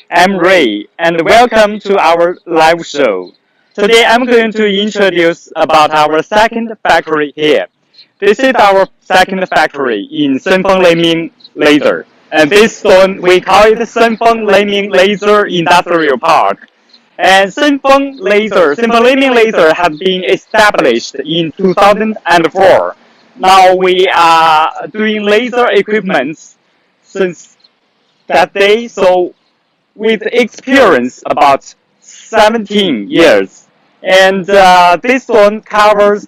I'm Ray, and welcome to our live show. Today I'm going to introduce about our second factory here. This is our second factory in Senfeng Laser, and this one we call it Senfeng Laser Industrial Park. And Senfeng Laser has been established in 2004. Now we are doing laser equipment since that day, so with experience about 17 years. And this one covers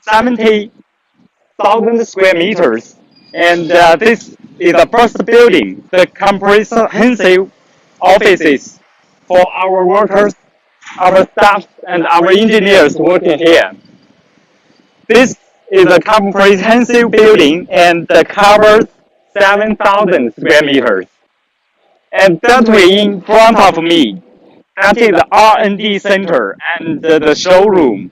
70,000 square meters. And this is the first building, the comprehensive offices for our workers, our staff, and our engineers working here. This is a comprehensive building and covers 7,000 square meters. And directly in front of me, that is the R&D center and the showroom.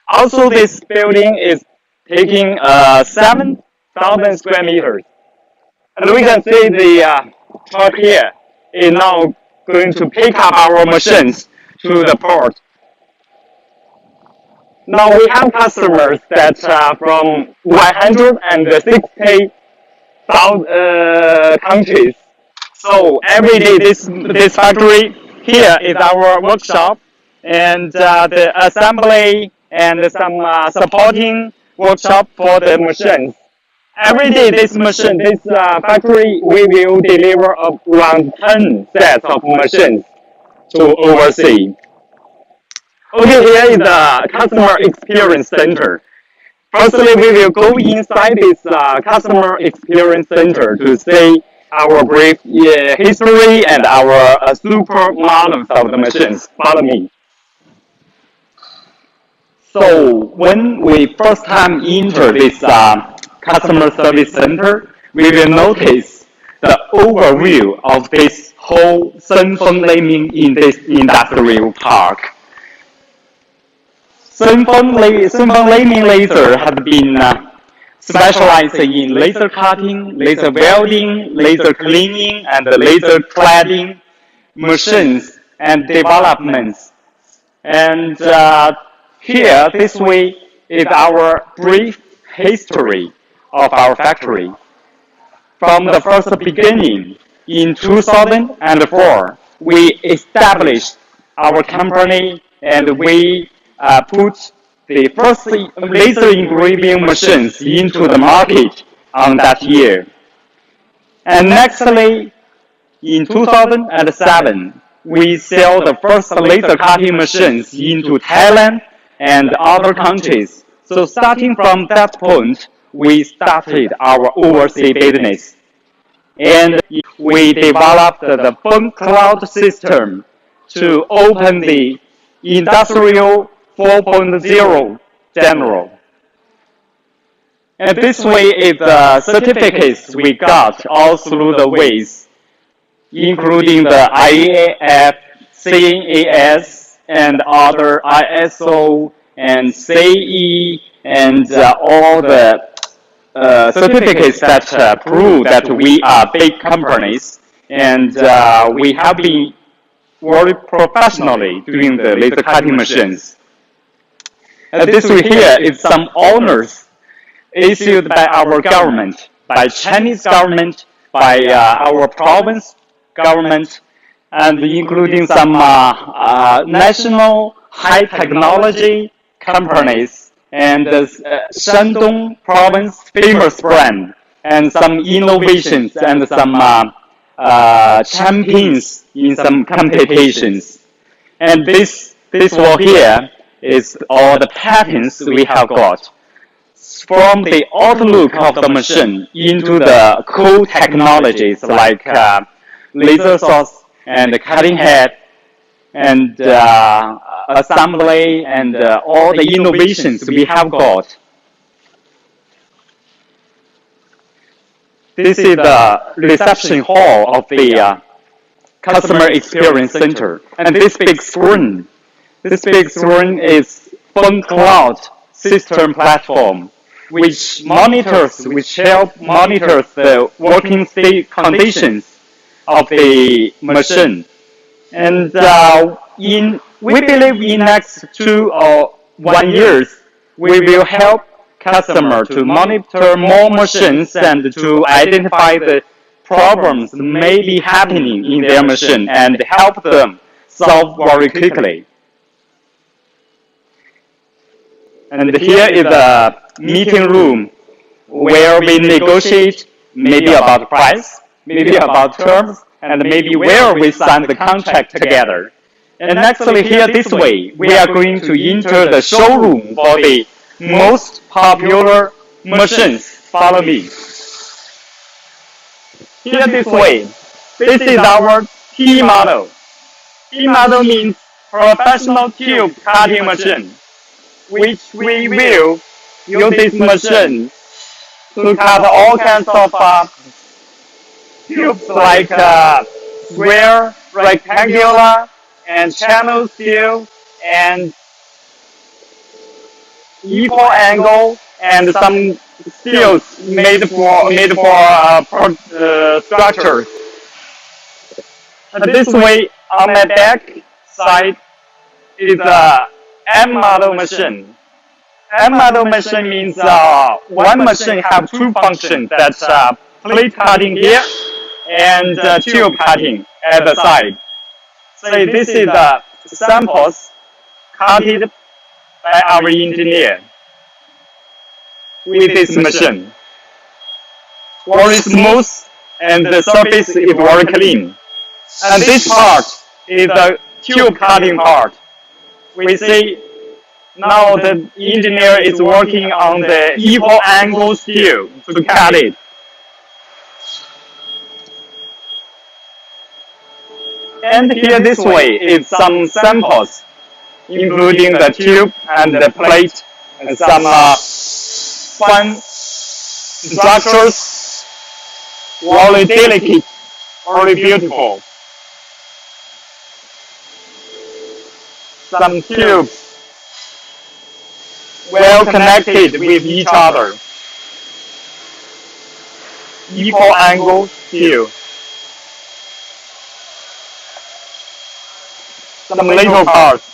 Also, this building is taking 7,000 square meters. And we can see the truck here is now going to pick up our machines to the port. Now we have customers that are from 160,000 countries. So every day this factory here is our workshop, and the assembly and some supporting workshop for the machines. Every day this factory, we will deliver around 10 sets of machines to oversee. Okay, here is the customer experience center. Firstly, we will go inside this customer experience center to see our brief history and our super models of the machines. Follow me. So when we first time enter this customer service center, we will notice the overview of this whole Senfeng in this industrial park. Senfeng Laser has been specialized in laser cutting, laser welding, laser cleaning, and laser cladding machines and developments. And here, this way is our brief history of our factory. From the first beginning, in 2004, we established our company and we put the first laser engraving machines into the market on that year. And nextly, in 2007, we sell the first laser cutting machines into Thailand and other countries. So starting from that point, we started our overseas business. And we developed the phone cloud system to open the industrial 4.0 general. And this way is the certificates we got all through the ways, including the IAF, CNAS, and other ISO and CE, and all the certificates that prove that we are big companies, and we have been working professionally doing the laser cutting machines. This here is some honors issued by our government, by Chinese government, by our province government, and including some national high technology companies and Shandong province famous brand, and some innovations and some champions in some competitions. And this wall here is all the patents we have got. From the outlook of the machine into the cool technologies like laser source and cutting head and assembly and all the innovations we have got. This is the reception hall of the customer experience center. And this big screen is phone cloud system platform, which help monitors the working state conditions of the machine. And we believe in next 2 or 1 years, we will help customer to monitor more machines and to identify the problems may be happening in their machine and help them solve very quickly. And here is a meeting room where we negotiate maybe about price, maybe about terms, and maybe where we sign the contract together. And actually here this way, we are going to enter the showroom for the most popular machines. Follow me. Here this way, this is our T model. T model means professional tube cutting machine, which we will use this machine to cut all kinds of tubes like square, rectangular, and channel steel, and equal angle, and some steels made for structures. This way, on my back side is a M model machine. M model machine means one machine have two functions. That's plate cutting here and tube cutting at the side. So this is the samples cutted by our engineer with this machine. Very smooth and the surface is very clean. And this part is the tube cutting part. We see now the engineer is working on the equal angle steel to cut it. And here this way is some samples, including the tube and the plate and some fun structures, very delicate, very beautiful. Some tubes well connected with each other. Equal angle steel. Some little parts.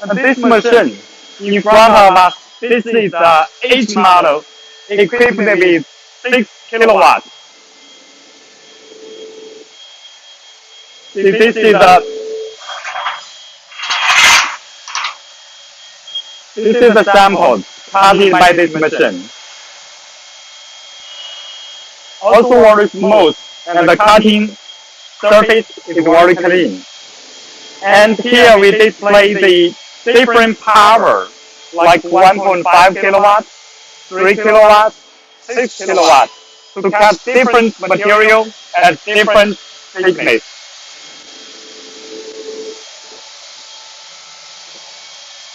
And this machine in front of us, this is a H model equipped with 6 kilowatts. This is the sample cutted by this machine. Also very smooth, and the cutting surface is very clean. And here we display the different power, like 1.5 kilowatts, 3 kilowatts, 6 kilowatts, to cut different material at different thickness.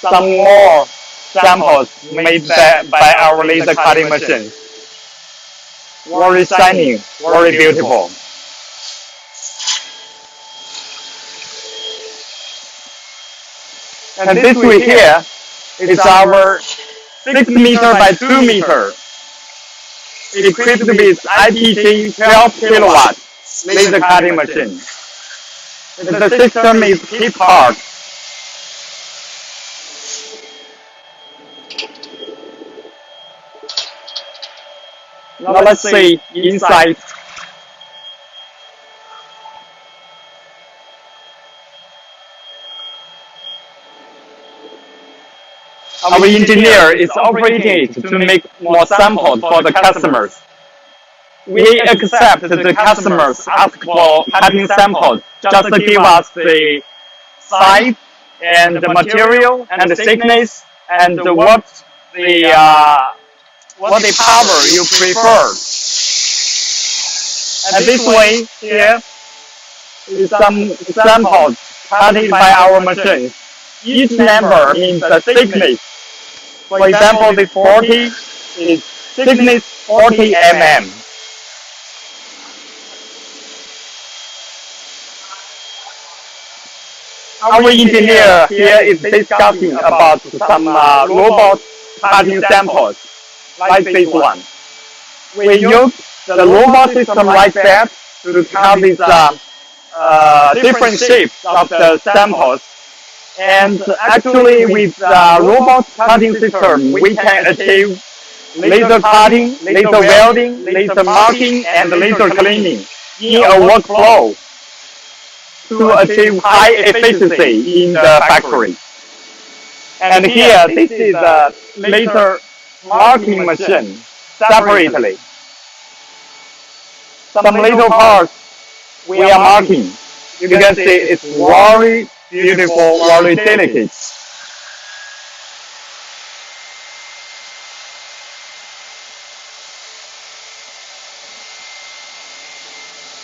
Some more samples made by our laser cutting machines. Very shining, very beautiful. And this way here is our 6 meter by 2 meter, equipped with IPG 12 kilowatt laser cutting machine. The system is hip hard. Now let's see inside. Our engineer is operating it to make more samples for the customers. We accept the customers ask for cutting samples. Just give us the size and the material and the thickness and what the power you prefer. And this way here is some samples cutted by our machine. Each number means the thickness. For example, the 40 is thickness 40 mm. Our engineer here is discussing about some robot cutting samples. like this one. We use the robot system like that to cut these different shapes of the samples. And actually, with robot cutting system, we can achieve laser cutting, laser welding, laser marking, and laser cleaning in a workflow to achieve high efficiency in the factory. And here, this is a laser marking machine separately. Some little parts we are marking. You can see it's very beautiful, very delicate.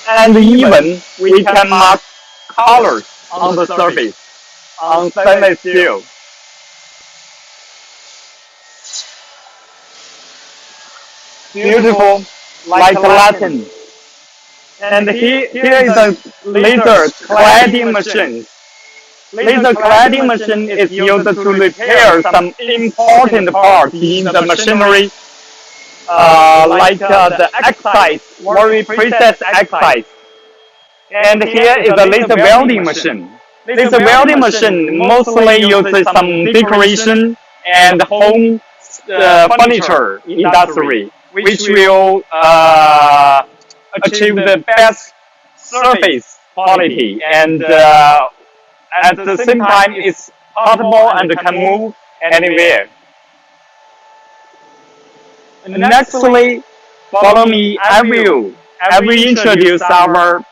And even we can mark colors on the surface on stainless steel. Beautiful, like Latin. And here is a laser cladding machine. Laser cladding machine is used to repair some important parts in the machinery, like the excise, very precise excise. And here is a laser welding machine. Laser welding machine mostly uses some decoration and home furniture industry, which will achieve the best surface quality, and at the same time it's portable and can move anywhere. And nextly, follow me, I will introduce our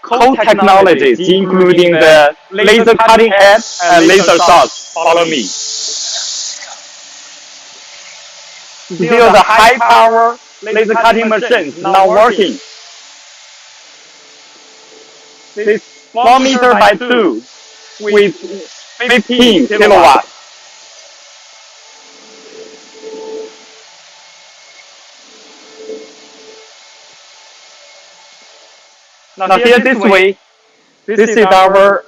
core technologies, including the laser cutting head and laser saws. Follow me. Still the high power laser cutting machines now working. This 4 meter by 2 with 15 kilowatts. Now here this way, this is our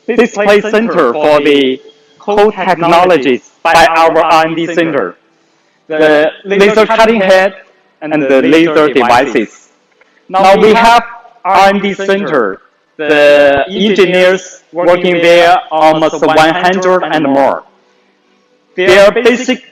display center for the core technologies by our R&D center. The laser cutting head and the laser devices. Now we have R&D center. The engineers working there almost 100 and more. Their basic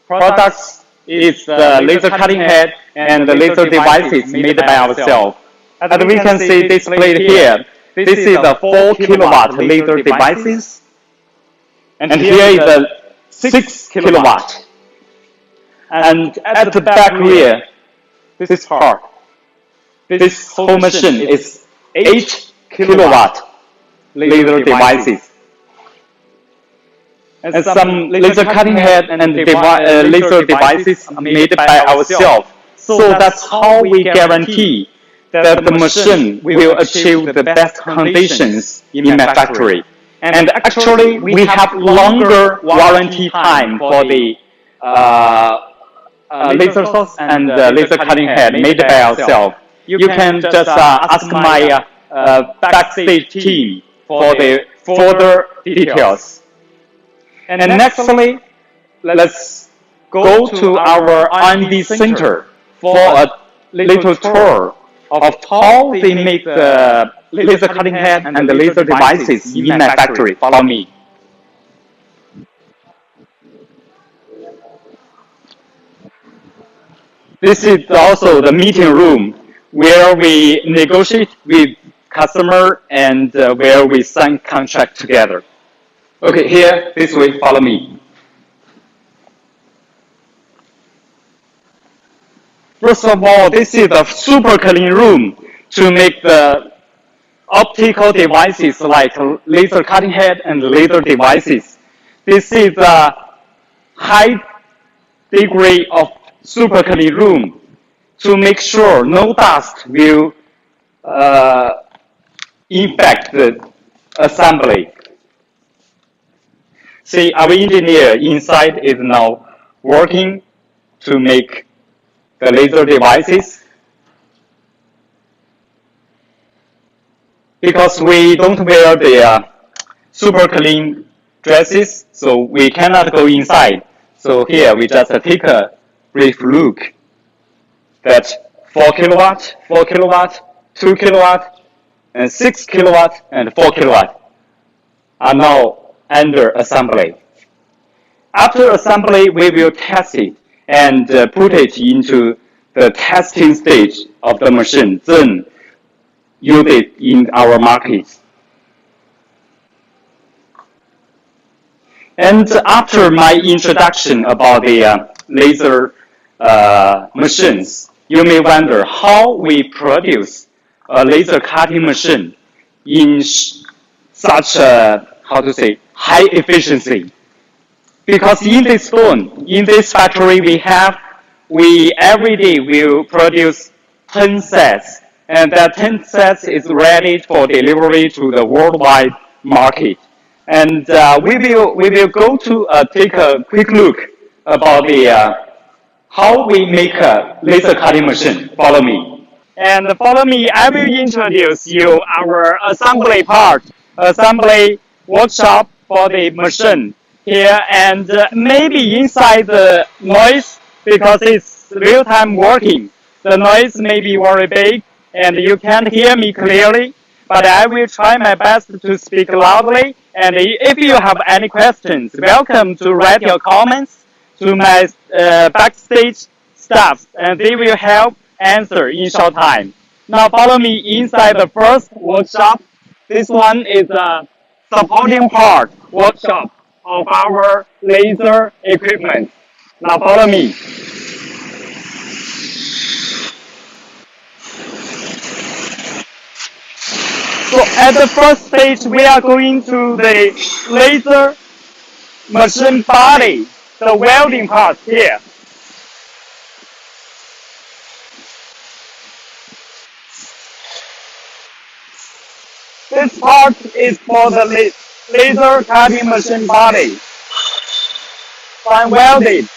products is the laser cutting head and the laser devices made by ourselves. As we can see displayed here, this is a 4 kilowatt laser devices, and here is a 6 kilowatt. And at the back rear, this part, this whole machine is 8 kilowatt laser devices. And some laser cutting head and laser devices made by ourselves. So that's how we guarantee that the machine will achieve the best conditions in my factory. And actually, we have longer warranty time for the laser saws and laser cutting head made by ourselves. You can just ask my backstage team for the further details. And nextly, let's go to our R&D center for a little tour of how they make the laser cutting head and the laser devices in my factory. Follow me. This is also the meeting room where we negotiate with customer and where we sign contract together. Okay, here, this way, follow me. First of all, this is a super clean room to make the optical devices like laser cutting head and laser devices. This is a high degree of super clean room to make sure no dust will infect the assembly. See, our engineer inside is now working to make the laser devices. Because we don't wear the super clean dresses, so we cannot go inside. So here we just take a brief look that 4 kilowatt, 4 kilowatt, 2 kilowatt, and 6 kilowatt, and 4 kilowatt are now under assembly. After assembly, we will test it and put it into the testing stage of the machine, then use it in our market. And after my introduction about the laser machines, you may wonder how we produce a laser cutting machine in such a, high efficiency. Because in this zone, in this factory we every day will produce 10 sets, and that 10 sets is ready for delivery to the worldwide market. And we will go to take a quick look about the how we make a laser cutting machine. Follow me. And follow me, I will introduce you our assembly part, assembly workshop for the machine here, and maybe inside the noise, because it's real-time working, the noise may be very big and you can't hear me clearly, but I will try my best to speak loudly. And if you have any questions, welcome to write your comments to my backstage staff, and they will help answer in short time. Now follow me inside the first workshop. This one is a supporting part workshop of our laser equipment. Now follow me. So at the first stage, we are going to the laser machine body, the welding part here. This part is for the laser cutting machine body. Fine welded.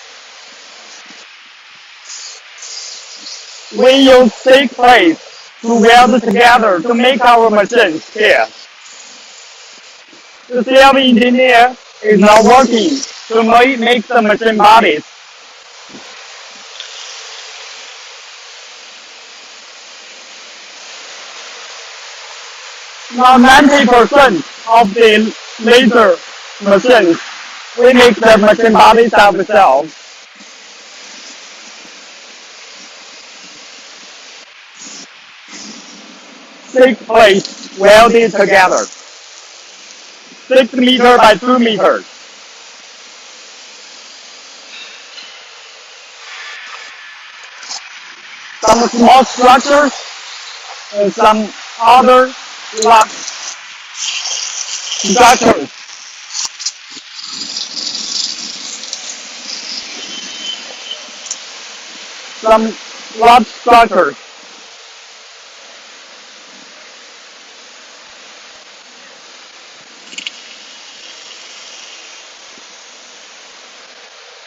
We use 6 plates to weld together to make our machines here. The CLV engineer is now working to make the machine bodies. Now 90% of the laser machines, we make the machine bodies ourselves. Six plates welded together. 6 meters by 2 meters. Some small structures and some other large structures. Some large structures.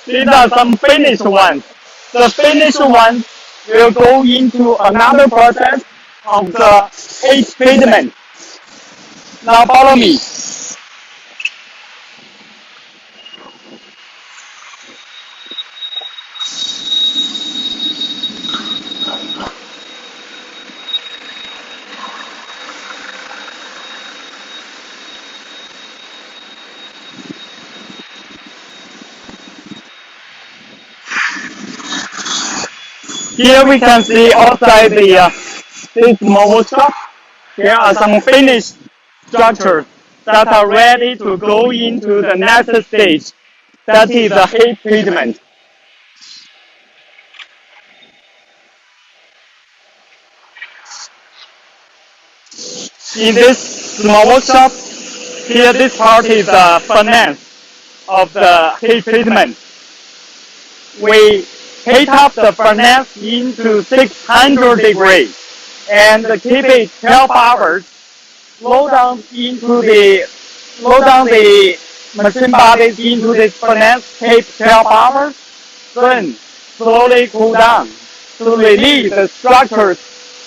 These are some finished ones. The finished ones will go into another process of the heat treatment. Now follow me. Here we can see outside this mobile shop, there are some finished structures that are ready to go into the next stage, that is the heat treatment. In this small workshop, here this part is the furnace of the heat treatment. We heat up the furnace into 600 degrees and keep it 12 hours. Slow down the machine bodies into this furnace, keep 12 hours, then slowly cool down to release the structures,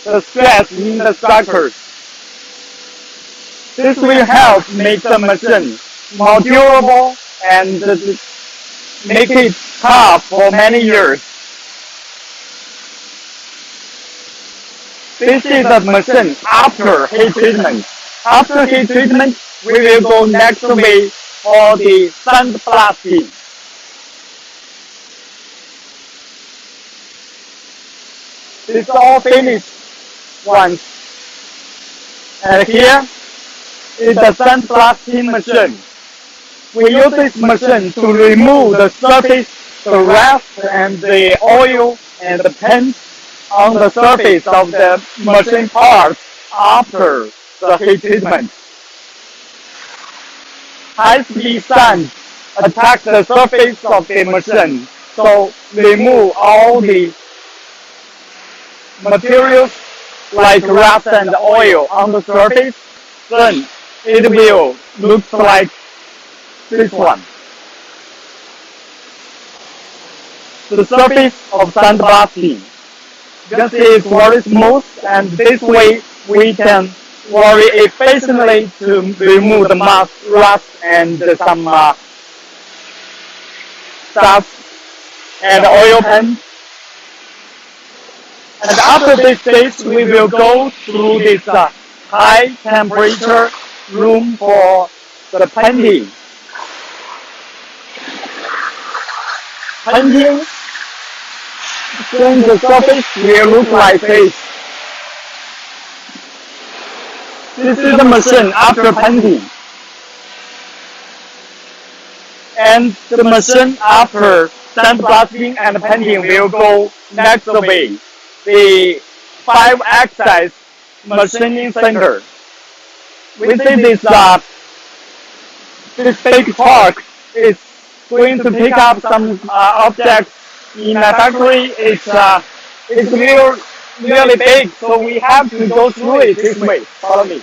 the stress in the structures. This will help make the machine more durable and make it tough for many years. This is the machine after heat treatment. After heat treatment, we will go next way for the sandblasting. It's all finished once. And here is the sandblasting machine. We use this machine to remove the surface, the rust and the oil and the paint on the surface of the machine parts after the heat treatment. High-speed sand attacks the surface of the machine, so remove all the materials like rust and oil on the surface, then it will look like this one. The surface of sandblasting. This is very smooth, and this way we can very efficiently to remove the rust and some stuff and oil paint. And after this stage, we will go through this high temperature room for the painting. Painting, then the surface will look like this. This is the machine after painting. And the machine after sandblasting and painting will go next way. The 5-axis machining center. We see this big fork is going to pick up some objects in a factory. It's really big, so we have to go through it this way. Follow me.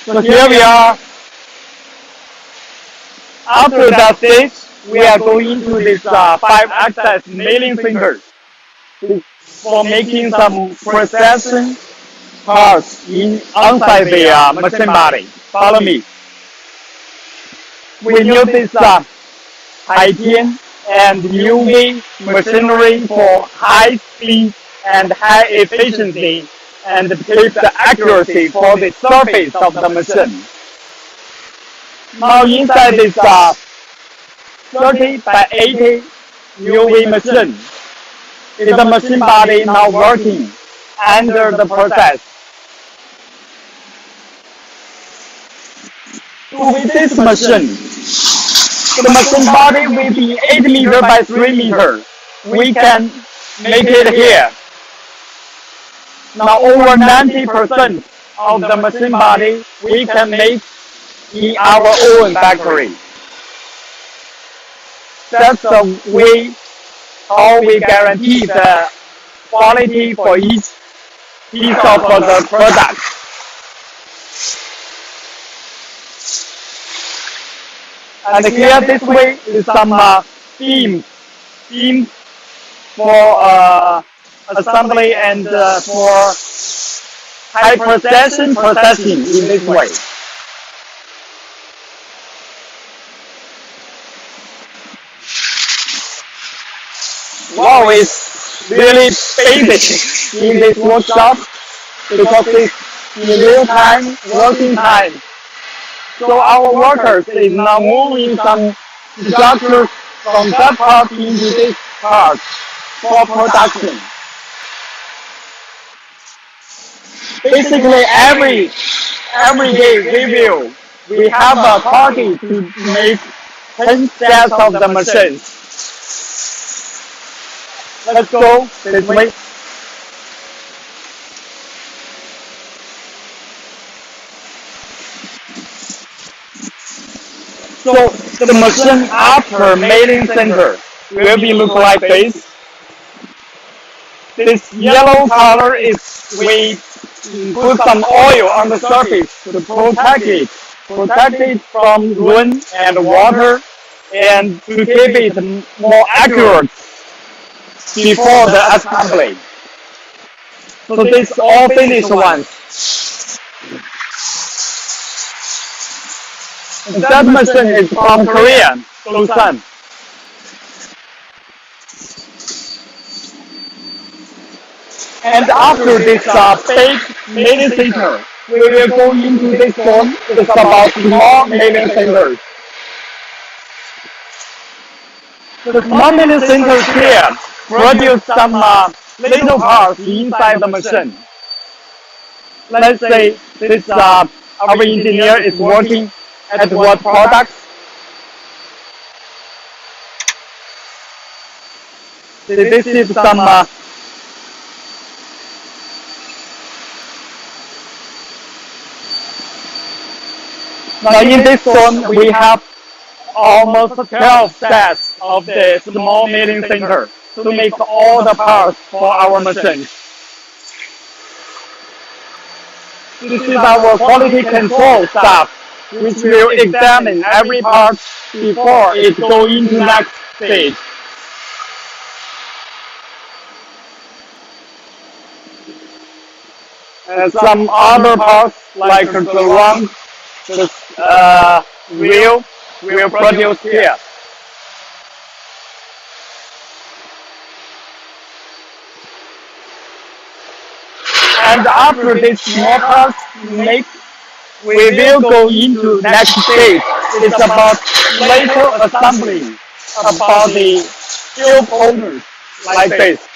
So here we are. After that stage, we are going to this 5-axis milling center for making some precision parts inside the machine body. Follow me. We use this high-ten and UV machinery for high speed and high efficiency and keep the accuracy for the surface of the machine. Now inside this 30 by 80 UV machine is the machine body now working under the process. With this machine, the machine body will be 8 meter by 3 meter. We can make it here. Now over 90% of the machine body we can make in our own factory. That's the way how we guarantee the quality for each piece of the product. And here this way is some beams for assembly and for high precision processing in this way. Wow, it's really basic in this workshop because it's in real time, working time. So our workers is now moving some structures from that part into this part for production. Basically, every day we have a target to make 10 sets of the machines. Let's go this way. So the machine after milling center will be look like this. This yellow color is we put some oil on the surface to protect it from wind and water, and to keep it more accurate before the assembly. So this all finished once. That machine is from Korea, Busan. And after this big milling center, we will go into this one. It's about small milling centers. The small milling centers here produce some little parts inside the machine. Let's say this our engineer is working at what product. This is some now in this one we have almost 12 sets of the small milling center to make all the parts for our machines. This is our quality control staff, which will examine every part before it goes into next stage. And some other parts like the rung, the wheel will produce here. And after this small parts make, we will go into next stage. It's about laser assembly, about the tube holders like this.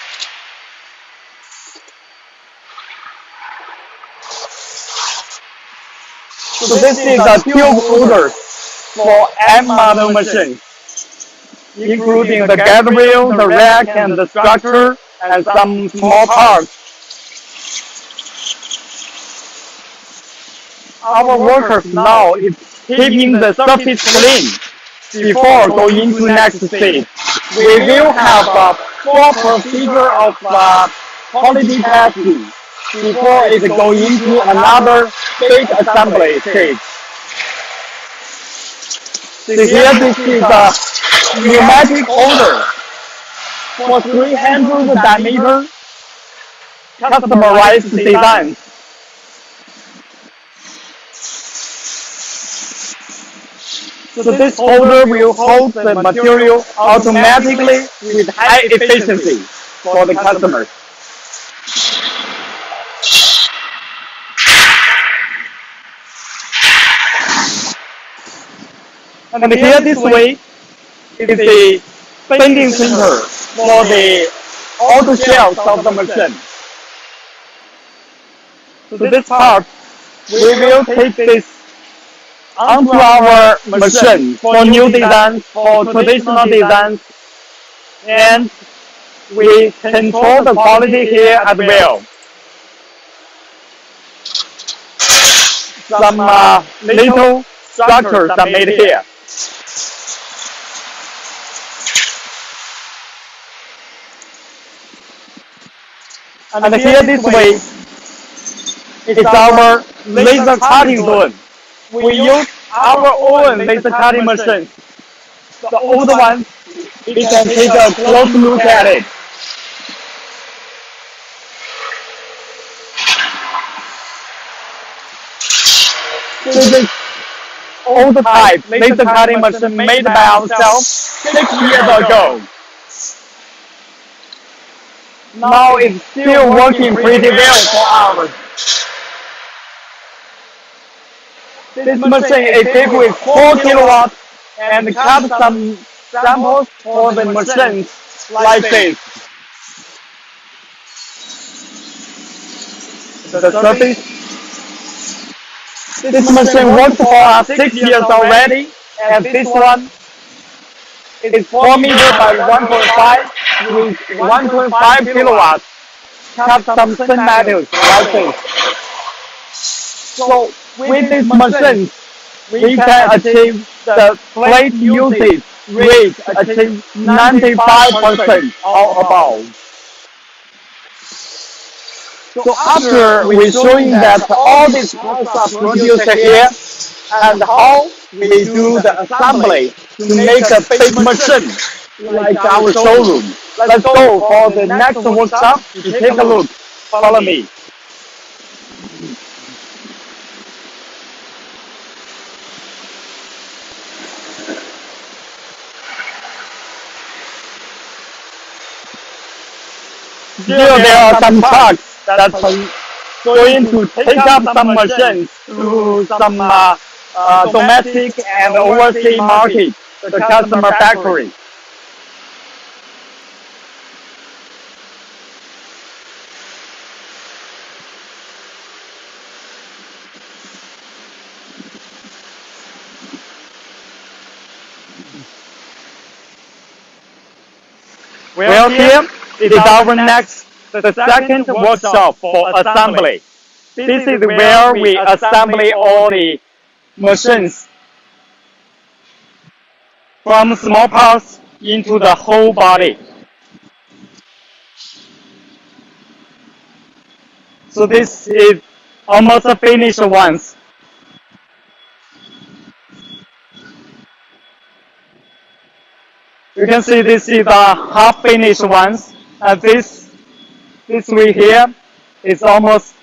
So this is a tube holder for M model machines, including the guide wheel, the rack, and the structure, and some small parts. Our workers now is keeping the surface clean before going into next stage. We will have a full procedure of quality testing before it goes into another big assembly stage. So here this is a pneumatic holder for 300 diameter customized designs. So this holder will hold the material automatically with high efficiency for the customers. And here this way is the bending center for the all the shells of the machine. So this part, we will take this onto our machine for new designs, for traditional designs, and we control the quality here as well. Some little structures are made here. And here this way is our laser cutting zone. We use our own laser cutting machines. The old ones, we can take a close look at it. This old type laser cutting machine made by ourselves 6 years ago. Now it's still working pretty well for us. This machine is equipped with 4 kilowatts and cut some samples for the machines like this. The surface. This machine works for us 6 years already, and this one is 4 meters by 1.5 with 1.5 kilowatts. Cut some thin metals like this. So with this machine, we can achieve the plate usage rate achieve 95% or above. So after we showing that all these parts are produced here and how we do the assembly to make a big machine like our showroom, let's go for the next workshop to take a look. Follow me. Still, there are some trucks that's going to take up some machines to some domestic and overseas market, the customer factory. Well, here is our the second workshop for assembly. This is where we assemble all the machines from small parts into the whole body. So this is almost finished once. You can see this is the half finished ones, and this way here is almost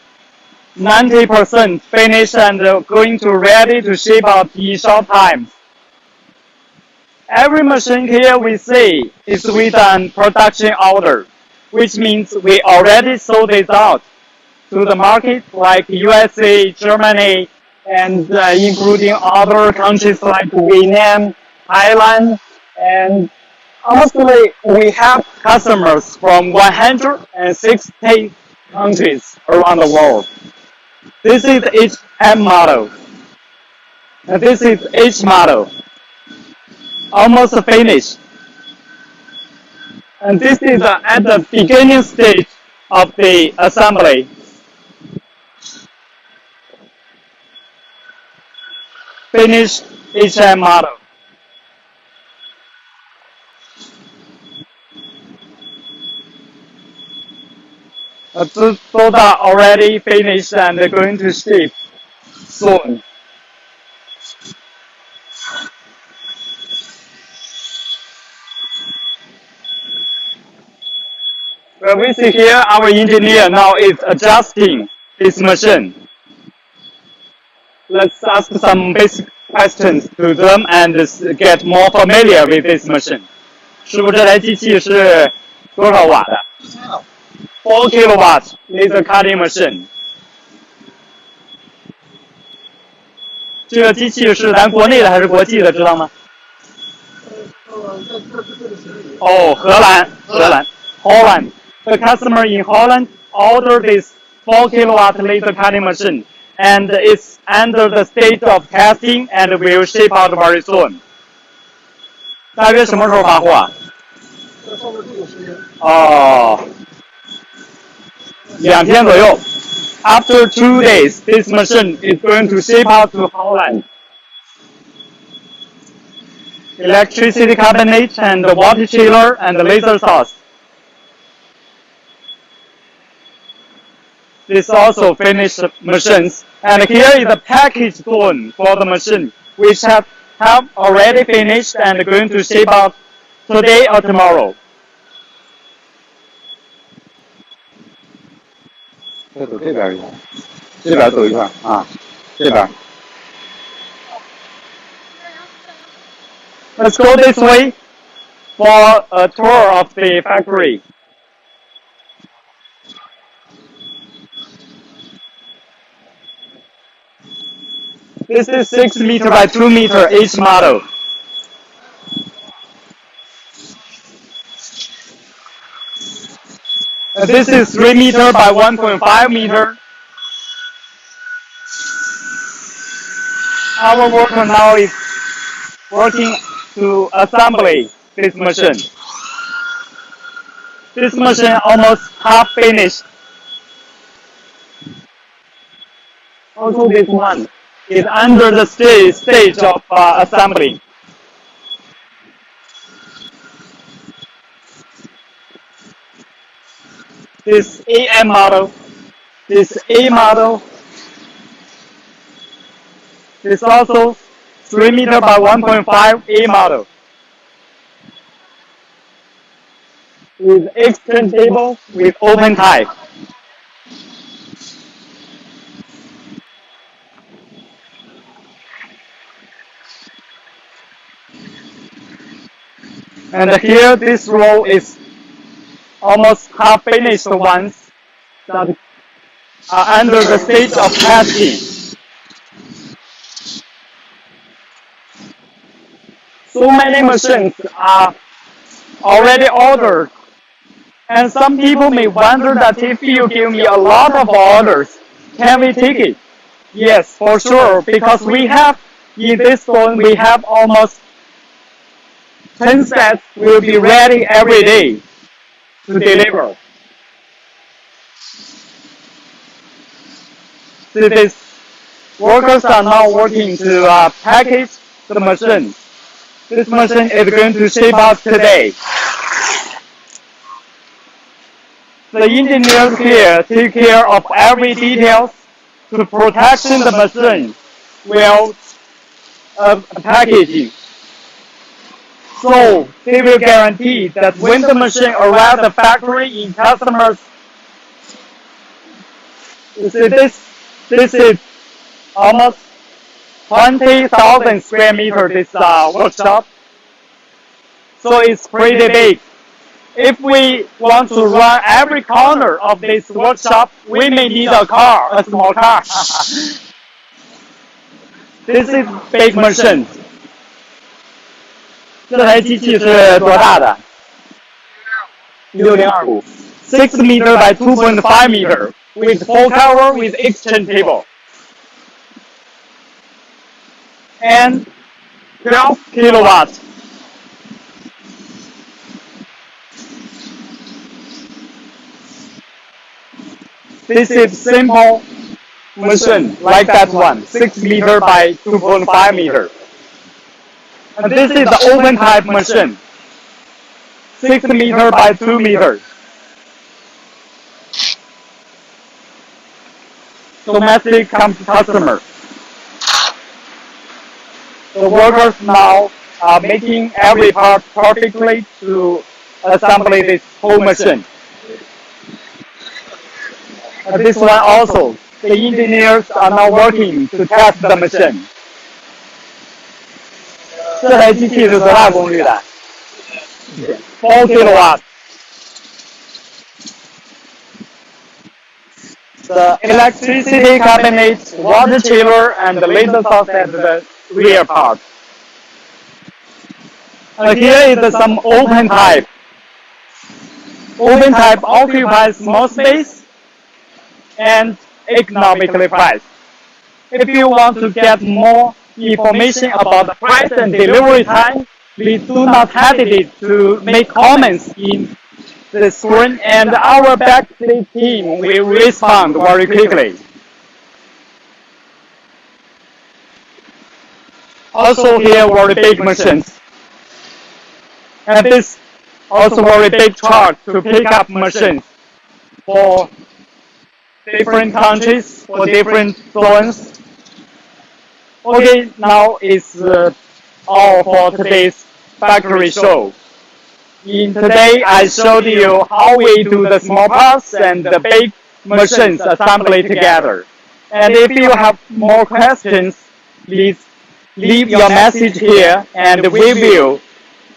90% finished and going to ready to ship out in short time. Every machine here we see is with an production order, which means we already sold it out to the market like USA, Germany, and including other countries like Vietnam, Thailand, and honestly, we have customers from 160 countries around the world. This is each M model. And this is H model. Almost finished. And this is at the beginning stage of the assembly. Finished HM model. Those are already finished and going to ship soon. Well, we see here our engineer now is adjusting this machine. Let's ask some basic questions to them and get more familiar with this machine. 师傅，这台机器是多少瓦的？4 kilowatt laser cutting machine。这个机器是咱国内的还是国际的，知道吗？哦，荷兰 Holland. The customer in Holland ordered this 4 kilowatt laser cutting machine, and it's under the state of testing and will ship out very soon. 大约什么时候发货啊？哦，2天左右。After 2 days, this machine is going to ship out to Holland. Electricity cabinet and water chiller and laser source. This also finished machines. And here is the package zone for the machine, which have already finished and going to ship out today or tomorrow. 再走这边一下，这边走一下啊，这边。Let's go this way for a tour of the factory. This is 6 meter by 2 meter each model. This is 3 meter by 1.5 meter. Our worker now is working to assembly this machine. This machine almost half finished. Also this one is under the stage of assembly. This AM model, this A model, this also 3 meter by 1.5 A model. With extend table with open type. And here this row is almost half finished ones that are under the stage of testing. So many machines are already ordered, and some people may wonder that if you give me a lot of orders, can we take it? Yes, for sure, because we have in this store we have almost 10 sets will be ready every day to deliver. So these workers are now working to package the machine. This machine is going to ship out today. The engineers here take care of every detail to protecting the machine while packaging. So they will guarantee that when the machine arrives at the factory in customers, you see this is almost 20,000 square meter this workshop. So it's pretty big. If we want to run every corner of this workshop, we may need a car, a small car. This is big machine. 这台机器是多大的？6025 6 meter by 2.5 meter with full cover with exchange table. And 12 kilowatts. This is simple machine like that one, 6 meter by 2.5 meter. And this is the open type machine, 6 meter by 2 meter. Domestic customer. The workers now are making every part perfectly to assemble this whole machine. This one also, the engineers are now working to test the machine. 这台机器是多大功率的？4 kilowatts. The electricity cabinet, water chiller, and the laser source at the rear part. Here is some open type. Open type occupies more space and economically priced. If you want to get more information about the price and delivery time, please do not hesitate to make comments in the screen, and our backstage team will respond very quickly. Also here very big machines. And this also very big truck to pick up machines for different countries, for different zones. Okay, now it's all for today's factory show. In today, I showed you how we do the small parts and the big machines assembly together. And if you have more questions, please leave your message here and we will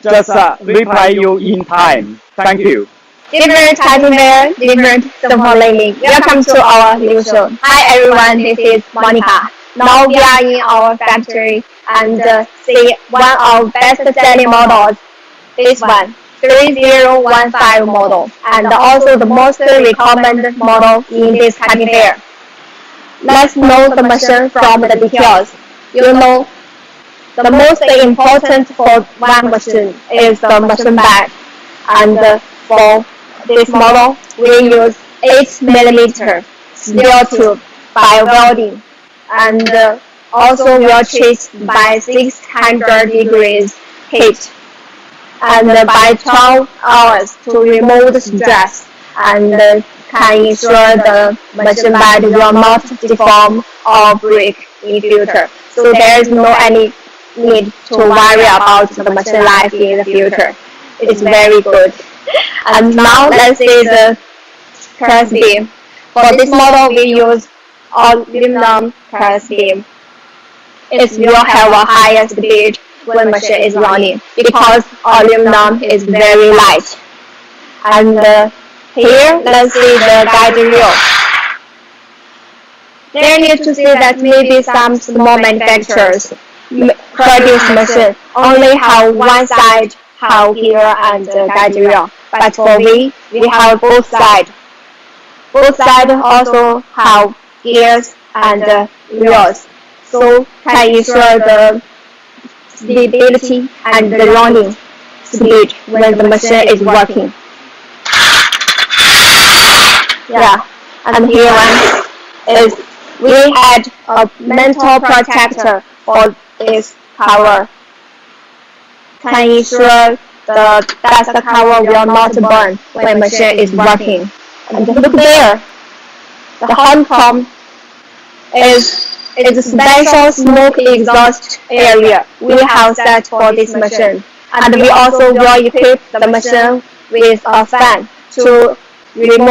just reply you in time. Thank you. Different Taipei, different Senfeng Laser. Welcome to our new show. Hi everyone, this is Monica. Now we are in our factory and see one of best-selling models. This one, 3015 model, and also the most recommended model in this Taipei fair. Let's know the machine from the details. You know, the most important for one machine is the machine bag, and for this model we use 8mm steel tube by welding, and also we are treated by 600 degrees heat, and by 12 hours to remove the stress, and can ensure the machine bed will not deform or break in future. So there is no any need to worry about the machine life in the future. It's very good. And now let's see the press beam. For this model we use aluminum press beam. It will have a higher speed when machine is running because aluminum is very light. And here, let's see the guide reel. There you need to see that maybe some small manufacturers produce machine only have one side have gear and guide reel, but for we have both sides. Both sides also have gears and reels, so can ensure the stability and the running speed when the machine is working. Yeah, and here one is we had a metal protector for this cover. Can ensure the dust cover will not burn when machine is working. And look there, the honeycomb is a special smoke exhaust area we have set for this machine. And we also will equip the machine with a fan to clean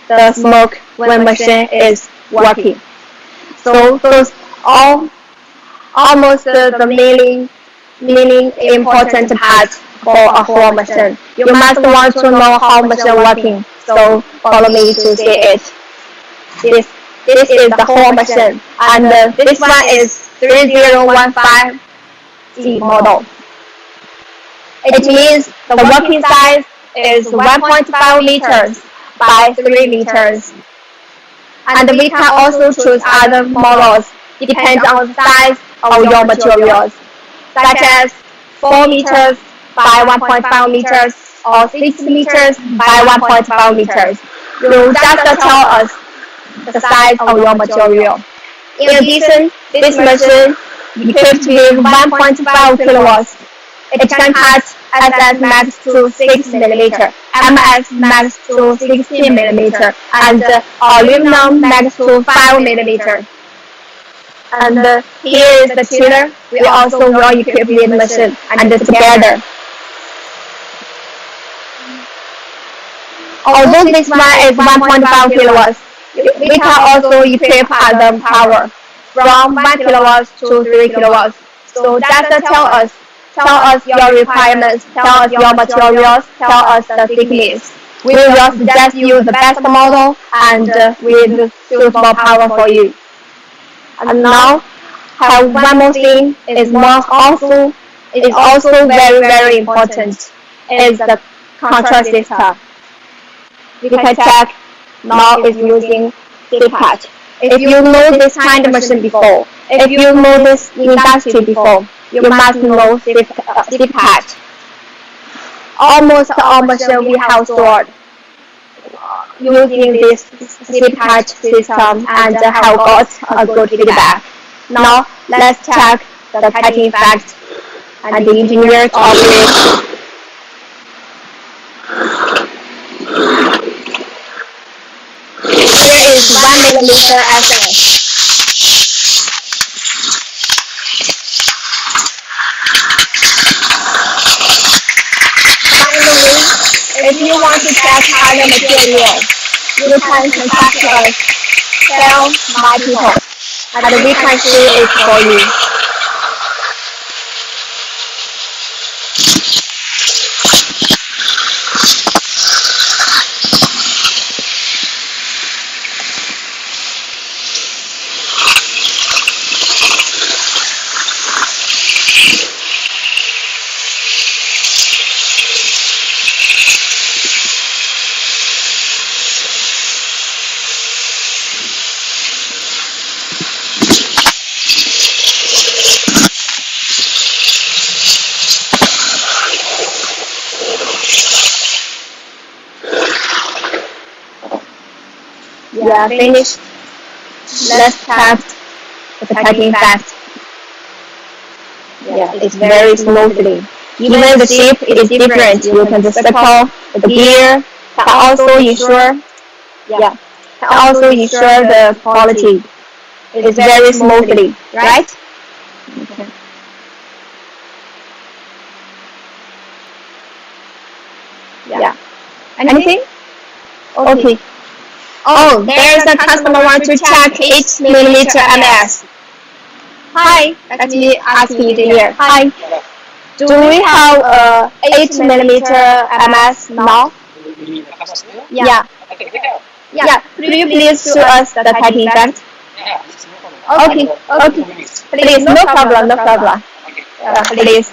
the smoke when machine is working. So those almost the main important parts for a whole machine. You must want to know how machine working. So follow me to see it. This is the whole machine, and this one is 3015G model. It means the working size is 1.5 meters by 3 meters. And we can also choose other models depending on the size of your materials, such as 4 meters by 1.5 meters or 6 meters by 1.5 meters. You just tell us the size of your material. In addition, this machine equipped with 1.5 kilowatts. It can cut SS max to 6 mm, MS max to 16 mm, and aluminum max to 5 mm. And here is the chiller. We also will equip this machine and together. Although this one is 1.5 kilowatts, we can also equip other power from 1 kilowatt to 3 kilowatts. So just tell us your requirements, tell us your materials, tell us the thickness. We will suggest you the best model and with suitable power for you. And now, have one more thing is also very important is the control system. We can check now is using zip patch. If you know this kind of machine before, if you know this industry before, you must know zip patch. Almost all machines we have stored using this zip patch system and have got a good feedback. Now let's check the cutting effect and the engineers operate. Here is 1 millimeter SS. Finally, if you want to check other materials, you can contact us, tell my people, and we can see it for you. Yeah, finished. Let's test the cutting effect. Yeah, it's very smoothly. Even the shape is different. You can just circle the gear. Can also ensure, the quality. It's very smoothly, right? Okay. Yeah. Anything? Okay. Oh, there's a customer want to check 8 millimeter MS. Hi, let me ask engineer. Hi. Do we have a 8mm MS now? Yeah. Yeah. Could you please show us the typing effect? Okay. Okay. Please, no problem. No problem. Please.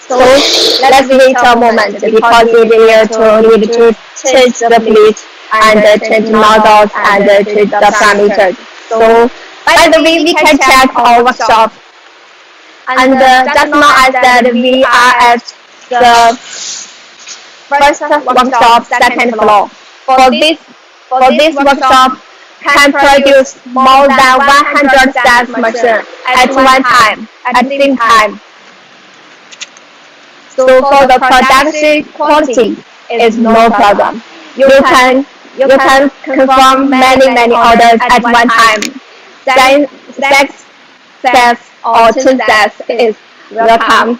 So let's wait a moment because we need to change the plate and change nozzles and change the parameters. So by the way, we can check our workshop. And just now I said we are at the first workshop, second floor. For this workshop can produce more than 100 sets machine at one time, at the same time. So for the production quality is no problem. You can confirm many orders at one time. Then 6 sets or 2 sets is welcome.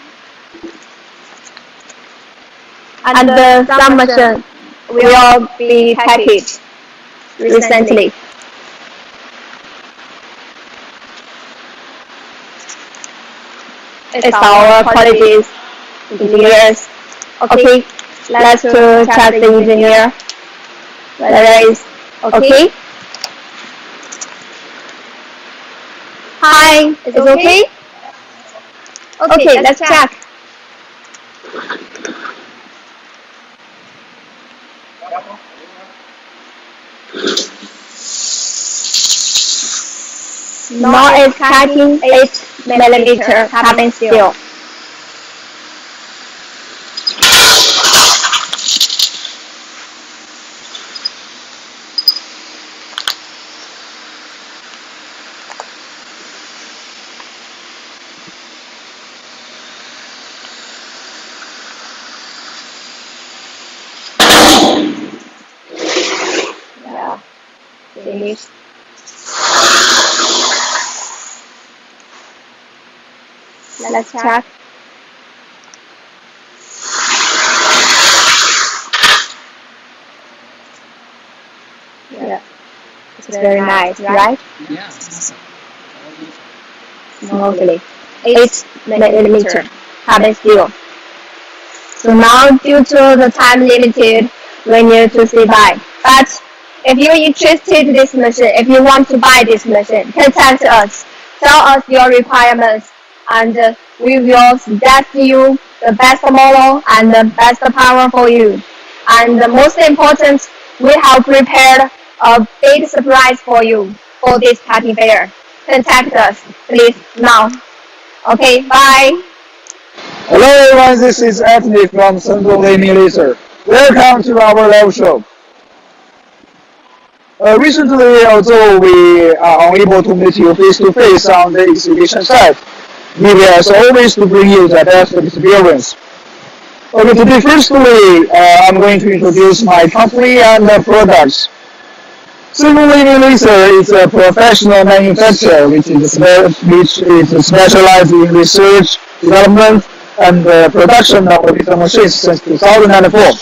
And some machine will be packaged recently. It's our qualities engineers. Okay, let's check the engineer. Whether is okay. Hi, is it okay? Okay, let's check. Now it's cutting 8mm carbon steel. Yeah, finished. Let's check. Yeah, it's very nice, right? Yeah. Smoothly. 8mm carbon steel. So now, due to the time limited, we need to say bye. But if you're interested in this machine, if you want to buy this machine, contact us. Tell us your requirements, and we will suggest you the best model and the best power for you. And the most important, we have prepared a big surprise for you for this cutting fair. Contact us, please, now. Okay, bye. Hello everyone, this is Anthony from Senfeng Laser. Welcome to our live show. Recently, although we are unable to meet you face to face on the exhibition site, we will as always to bring you the best experience. Okay, today firstly, I'm going to introduce my company and the products. Senfeng Laser is a professional manufacturer which is specialized in research, development, and production of laser machines since 2004.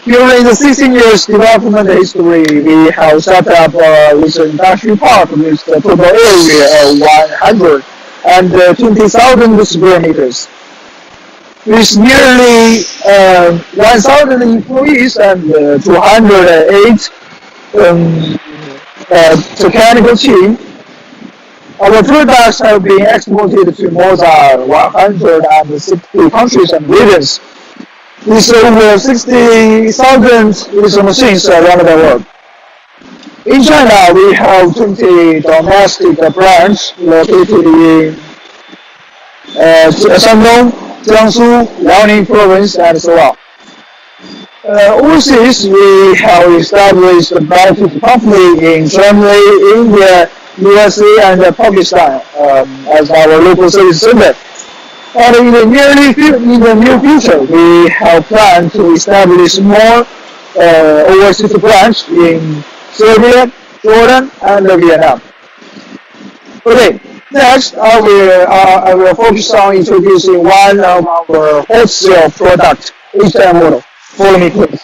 During the 16 years development history, we have set up a laser industry park with a total area of 120,000 square meters. With nearly 1,000 employees and 208 technical team, our products have been exported to more than 160 countries and regions, with over 60,000 laser machines around the world. In China, we have 20 domestic branches located in Shandong, Jiangsu, Liaoning province, and so on. Overseas, we have established a biotech company in Germany, India, USA, and Pakistan as our local service center. And in the near future, we have planned to establish more overseas branches in Serbia, Jordan, and Vietnam. Okay, next I will focus on introducing one of our wholesale product, HM model. Follow me, please.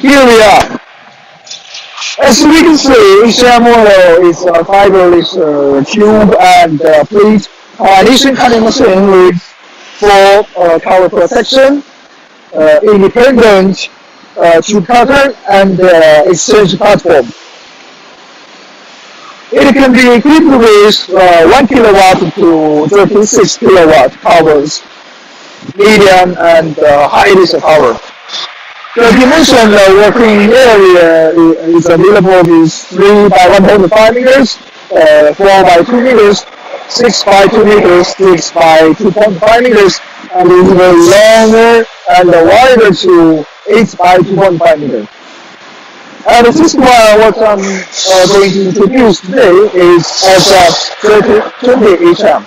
Here we are. As we can see, HM model is a fiberless tube and plate combination cutting machine with full color protection, independent tube cutter, and exchange platform. It can be equipped with 1 kilowatt to 36 kilowatt powers, medium and high diesel power. The dimension working area is available with 3 by 1.5 meters, 4 by 2 meters, 6 by 2 meters, 6 by 2.5 meters, and even longer and wider to 8 by 2.5 meters. And this is what I'm going to introduce today is as 20 HM.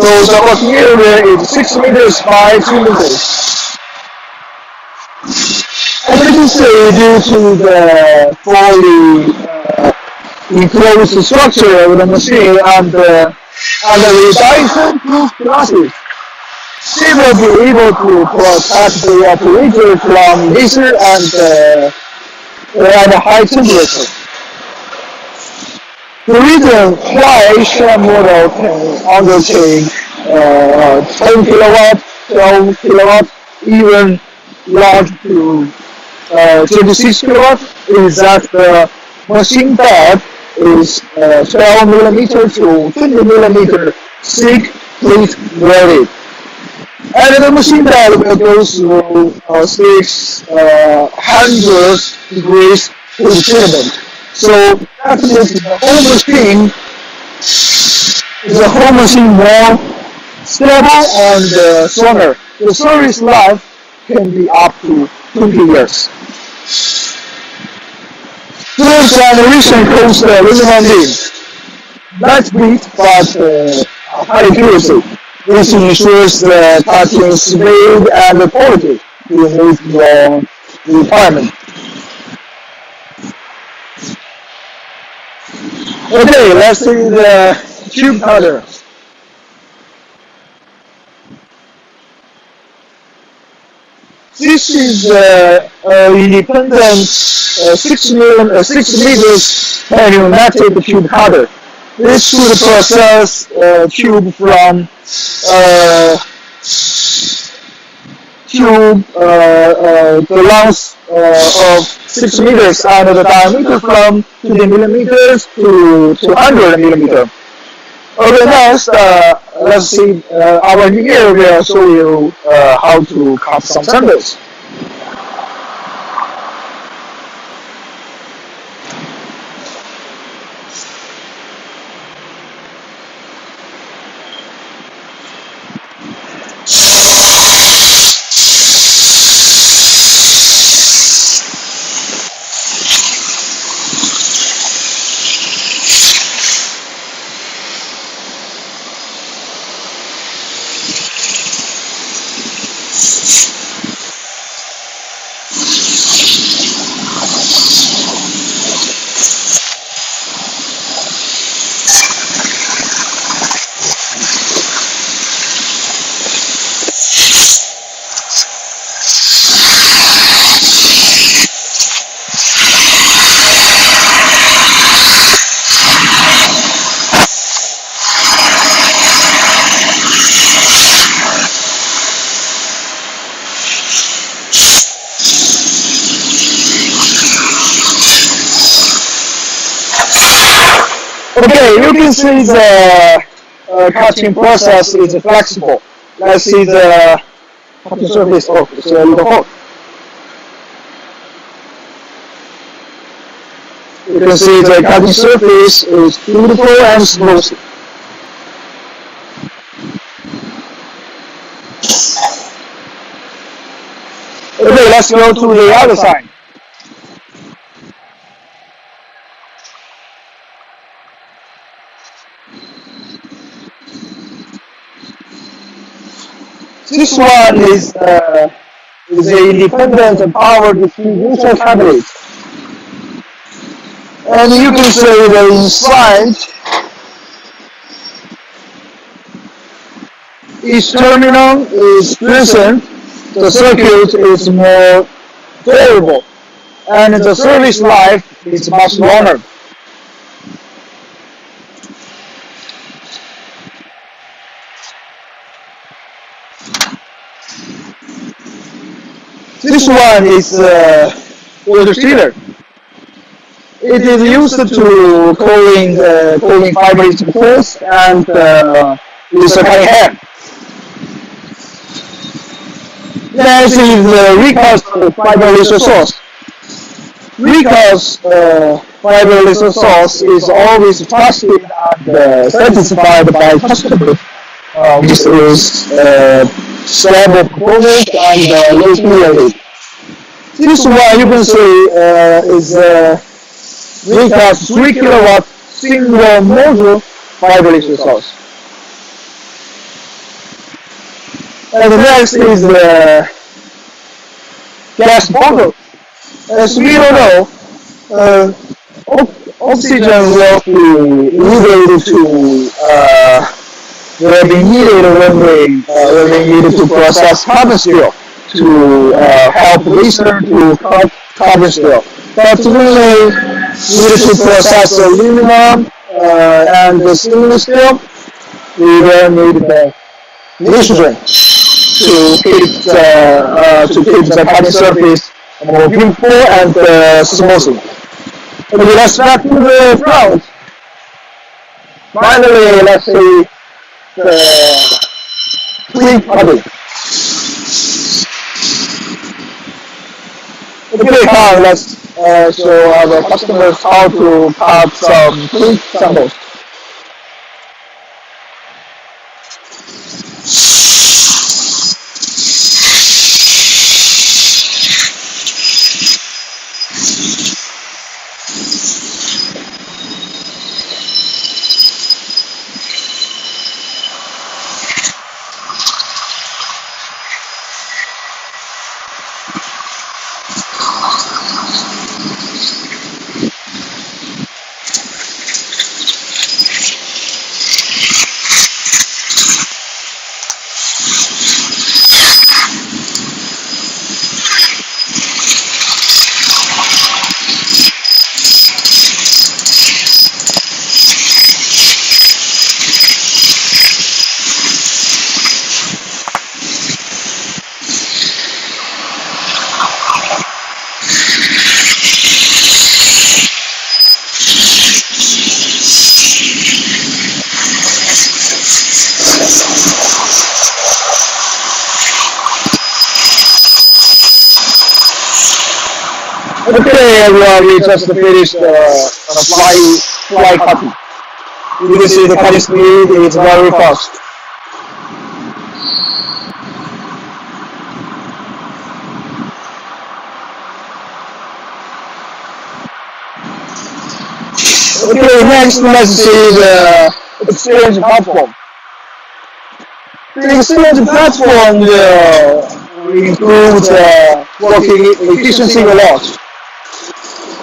So the working area is 6 meters by 2 meters. As you can see, due to the fully enclosed structure of the machine and the Dyson-proof glasses, they will be able to protect the operator from laser and high temperature. The reason why HM model can undertake 10 kilowatt, 12 kilowatt, even large to 26 kilowatt is that the machine bed is 12 millimeter to 20 millimeter thick plate welded. And the machine bed will go through 600 degrees heat treatment. So that makes the whole machine more stable and stronger. The service life can be up to 20 years. Third generation comes aluminum beam. Lightweight but high accuracy. This ensures the cutting speed and quality to meet your requirement. Okay, let's see the tube cutter. This is independent 6 meters pneumatic tube cutter. This should process tube from the length of 6 meters and the diameter from 20 millimeters to 200 millimeters. Okay, next, let's see, our engineer will show you how to cut some samples. Okay, you can see the cutting process is flexible. Let's see the cutting surface. Oh, it's a little hot. You can see the cutting surface is beautiful and smooth. Okay, let's go to the other side. This one is the independent power distribution cabinet. And you can see the inside, each terminal is present, the circuit is more variable. and the service life is much longer. This one is water sealer. It is used to cooling fiber into coils and with a cutting hand. Next is the recast fiber laser source. Recast fiber laser source is always trusted and satisfied by customers with its stable performance and low failure rate. This one you can see is recast 3 kilowatt single module fiber laser source. And the next is the gas bottle. As we all know, oxygen will be needed when we need to process carbon steel to help laser to cut carbon steel. But when we need to process aluminum and stainless steel, we will need the nitrogen to keep the cutting surface more beautiful and smooth. Okay, let's back to the front. Finally, let's see the twin cutting. Okay, now let's show our customers how to cut some twin samples. Okay, everyone, we just finished fly cutting. You can see the cutting speed is very fast. Okay, next let's see the exchange platform. The exchange platform will improve working efficiency a lot.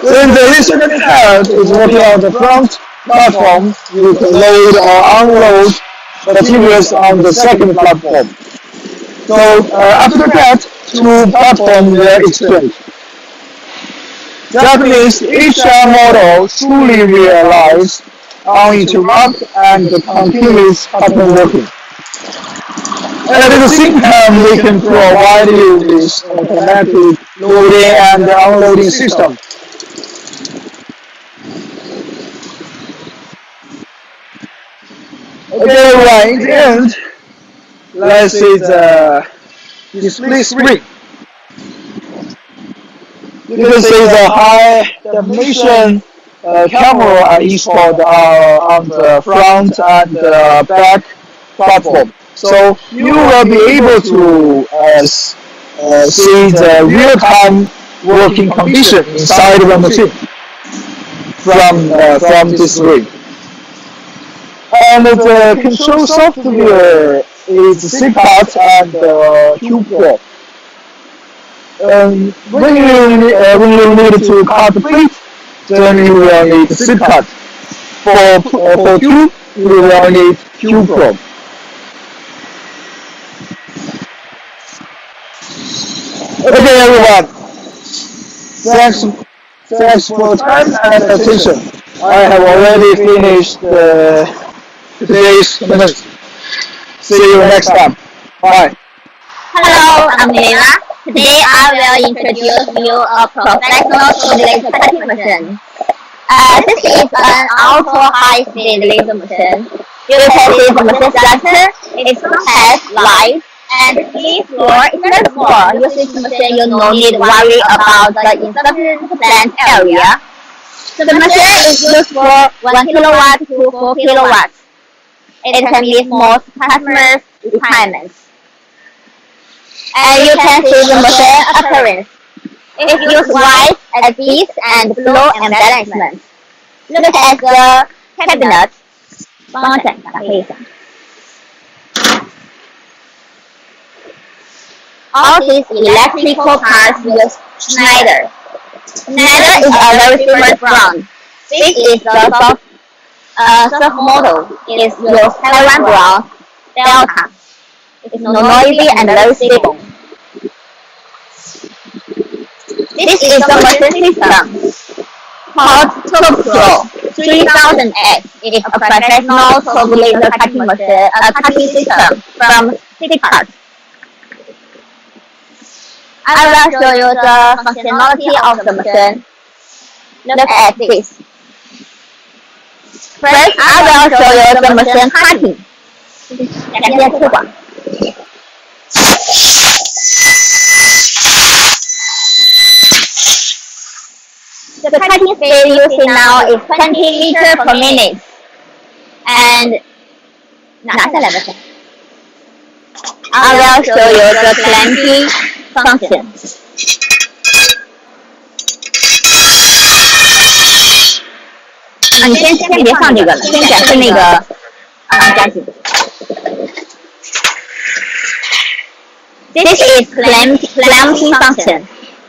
When the laser cutting head is working on the front platform, you can load or unload materials on the second platform. So after that, two platforms will exchange. That means each model truly realizes uninterrupted and continuous pattern working. And at the same time, we can provide you with automatic loading and unloading system. Okay, right, in the end, let's see the display screen. You can see the high definition camera are installed on the front and back platform. So you will be able to see the real-time working condition inside the machine from this screen. And the control software is CPAT and QPro. When you need to cut the plate, then you will need CPAT. For Q, you will need QPro. Okay, everyone. Thanks, thanks for time and attention. I have already finished today's minutes. See you next time. Bye. Hello, I'm Lena. Today I will introduce you a professional laser cutting machine. This is an ultra high-speed laser machine. You can see the machine structure. Its has light and three floor. Instead of floor, using this machine you no need worry about the insufficient plant area. So the machine is used for 1 kilowatt to 4 kilowatts. It can meet most customers' requirements. And you can see the machine appearance. It uses wide edges and flow embellishment. Look at the cabinet. 帮我展开一下。All these electrical parts use Schneider. Schneider is a very famous brand. This is the soft model. It uses Taiwan brand Delta. It's noisy and very stable. This is the machine system called TurboFlow 3000X. It is a professional turbo laser cutting machine, a cutting system from 6 parts. I will show you the functionality of the machine. Look at this. First, I will show you the machine cutting. 两件推广。The cutting speed using now is 20 meters per minute. And I will show you the clamping function. This is clamping function.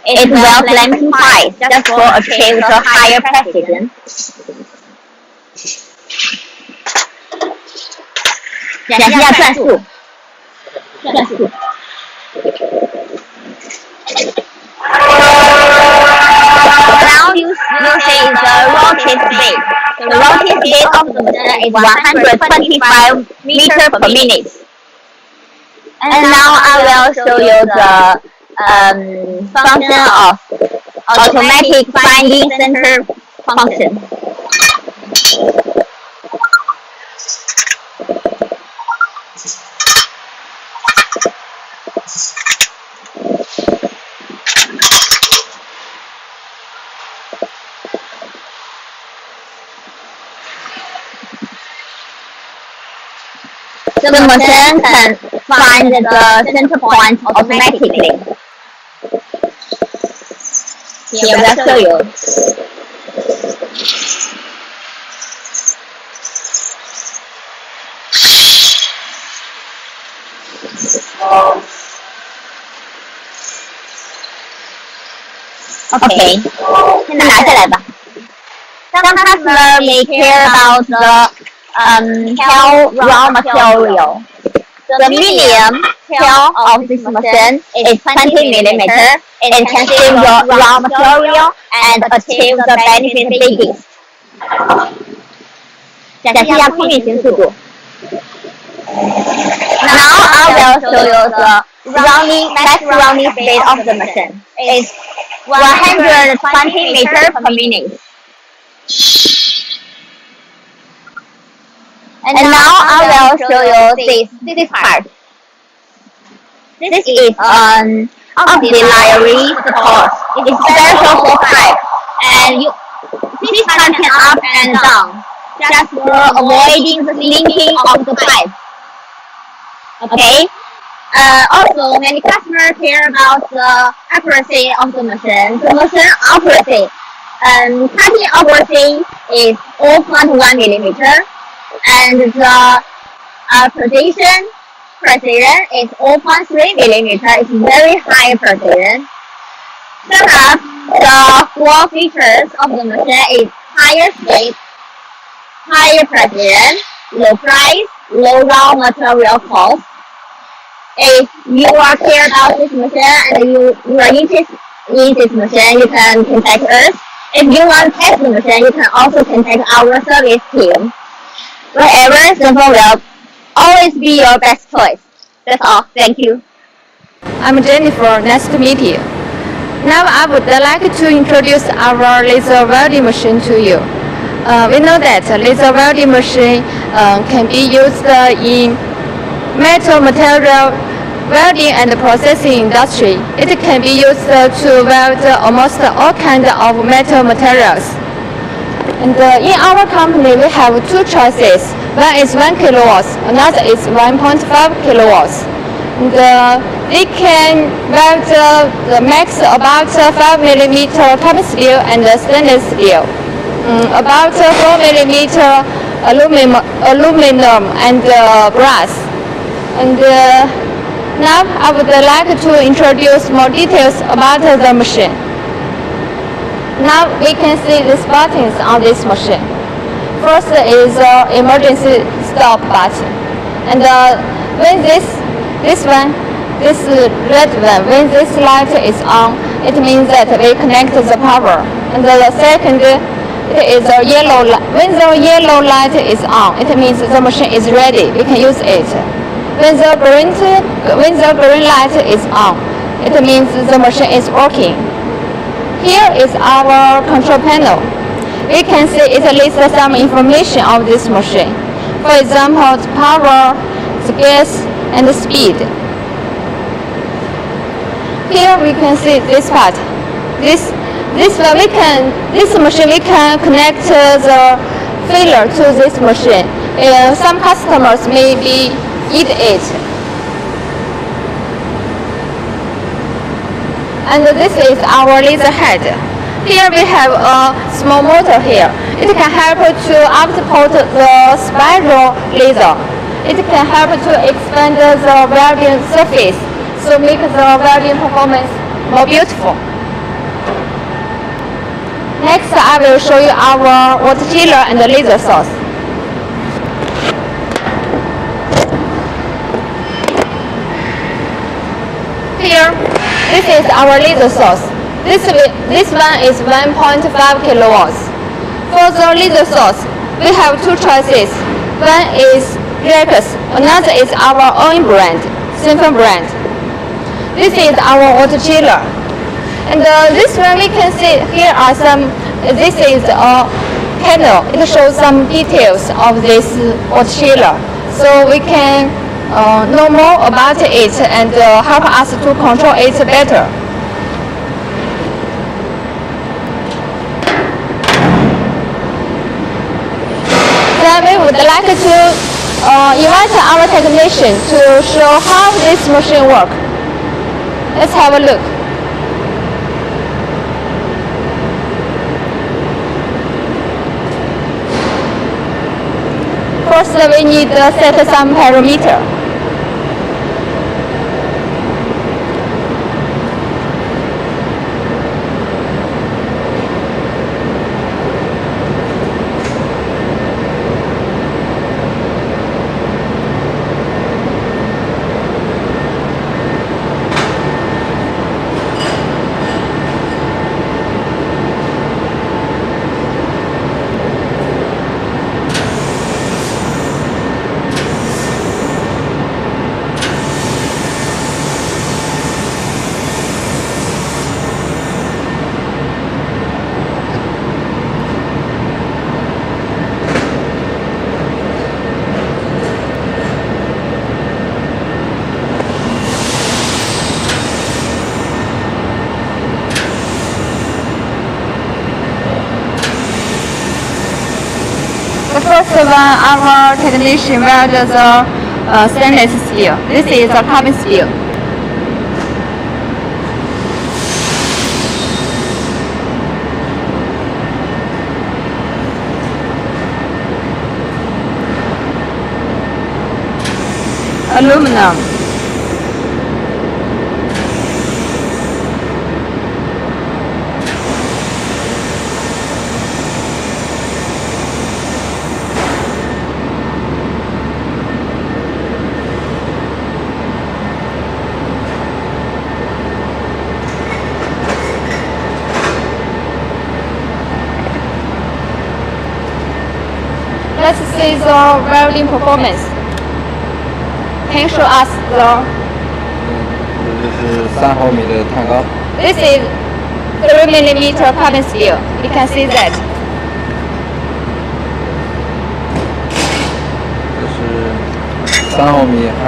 It will clamping pipe just for achieve the higher precision. 展示一下转速。Now you see the rotate speed. The rotate speed of the machine is 125 meters per minute. And now I will show you the function of automatic finding center function. The machine can find the center point automatically. Here we'll show you. Okay, 先拿下来吧。Some customer may care about the raw material. The medium tail of this machine is 20 millimeter. It can save the raw material and achieve the benefit biggest. 展示一下空运行速度。Now I will show you the max running speed of the machine. It's 120 meters per minute. And now I will show you this part. This is an auxiliary support. It is special for pipe, and this part can up and down, just for avoiding the linking of the pipe. Okay. Also, many customers care about the accuracy of the machine. The machine accuracy, cutting accuracy is 0.1 millimeter. And the precision is 0.3 millimeter. It's very high precision. Sum up the 4 features of the machine is higher speed, higher precision, low price, low raw material cost. If you are care about this machine and you are in this machine, you can contact us. If you want to test the machine, you can also contact our service team. Wherever Senfeng will always be your best choice. That's all. Thank you. I'm Jennifer. Nice to meet you. Now I would like to introduce our laser welding machine to you. We know that laser welding machine can be used in metal material welding and processing industry. It can be used to weld almost all kinds of metal materials. And in our company, we have two choices. One is 1 kilowatts, another is 1.5 kilowatts. And we can weld the max about 5 millimeter carbon steel and stainless steel, about 4 millimeter aluminum and brass. And now I would like to introduce more details about the machine. Now we can see these buttons on this machine. First is emergency stop button, and when this red one, when this light is on, it means that we connect the power. And the second, it is a yellow light. When the yellow light is on, it means the machine is ready. We can use it. When the green light is on, it means the machine is working. Here is our control panel. We can see it lists some information of this machine. For example, the power, the gas, and the speed. Here we can see this part. This machine we can connect the filler to this machine. Some customers maybe eat it. And this is our laser head. Here we have a small motor here. It can help to output the spiral laser. It can help to expand the welding surface, so make the welding performance more beautiful. Next, I will show you our water chiller and the laser source. Here, this is our laser source. This one is 1.5 kilowatts. For the laser source, we have two choices. One is Rex, another is our own brand, Senfeng brand. This is our water chiller. And this one we can see here are some, this is a panel. It shows some details of this water chiller. So we can know more about it and help us to control it better. Then we would like to invite our technician to show how this machine works. Let's have a look. First, we need to set some parameter. The first one, our technician welded the stainless steel. This is a carbon steel. Aluminum. see the welding performance. Can you show us the? 这是3毫米的碳钢。 This is 3mm carbon steel. You can see that. 这是3毫米焊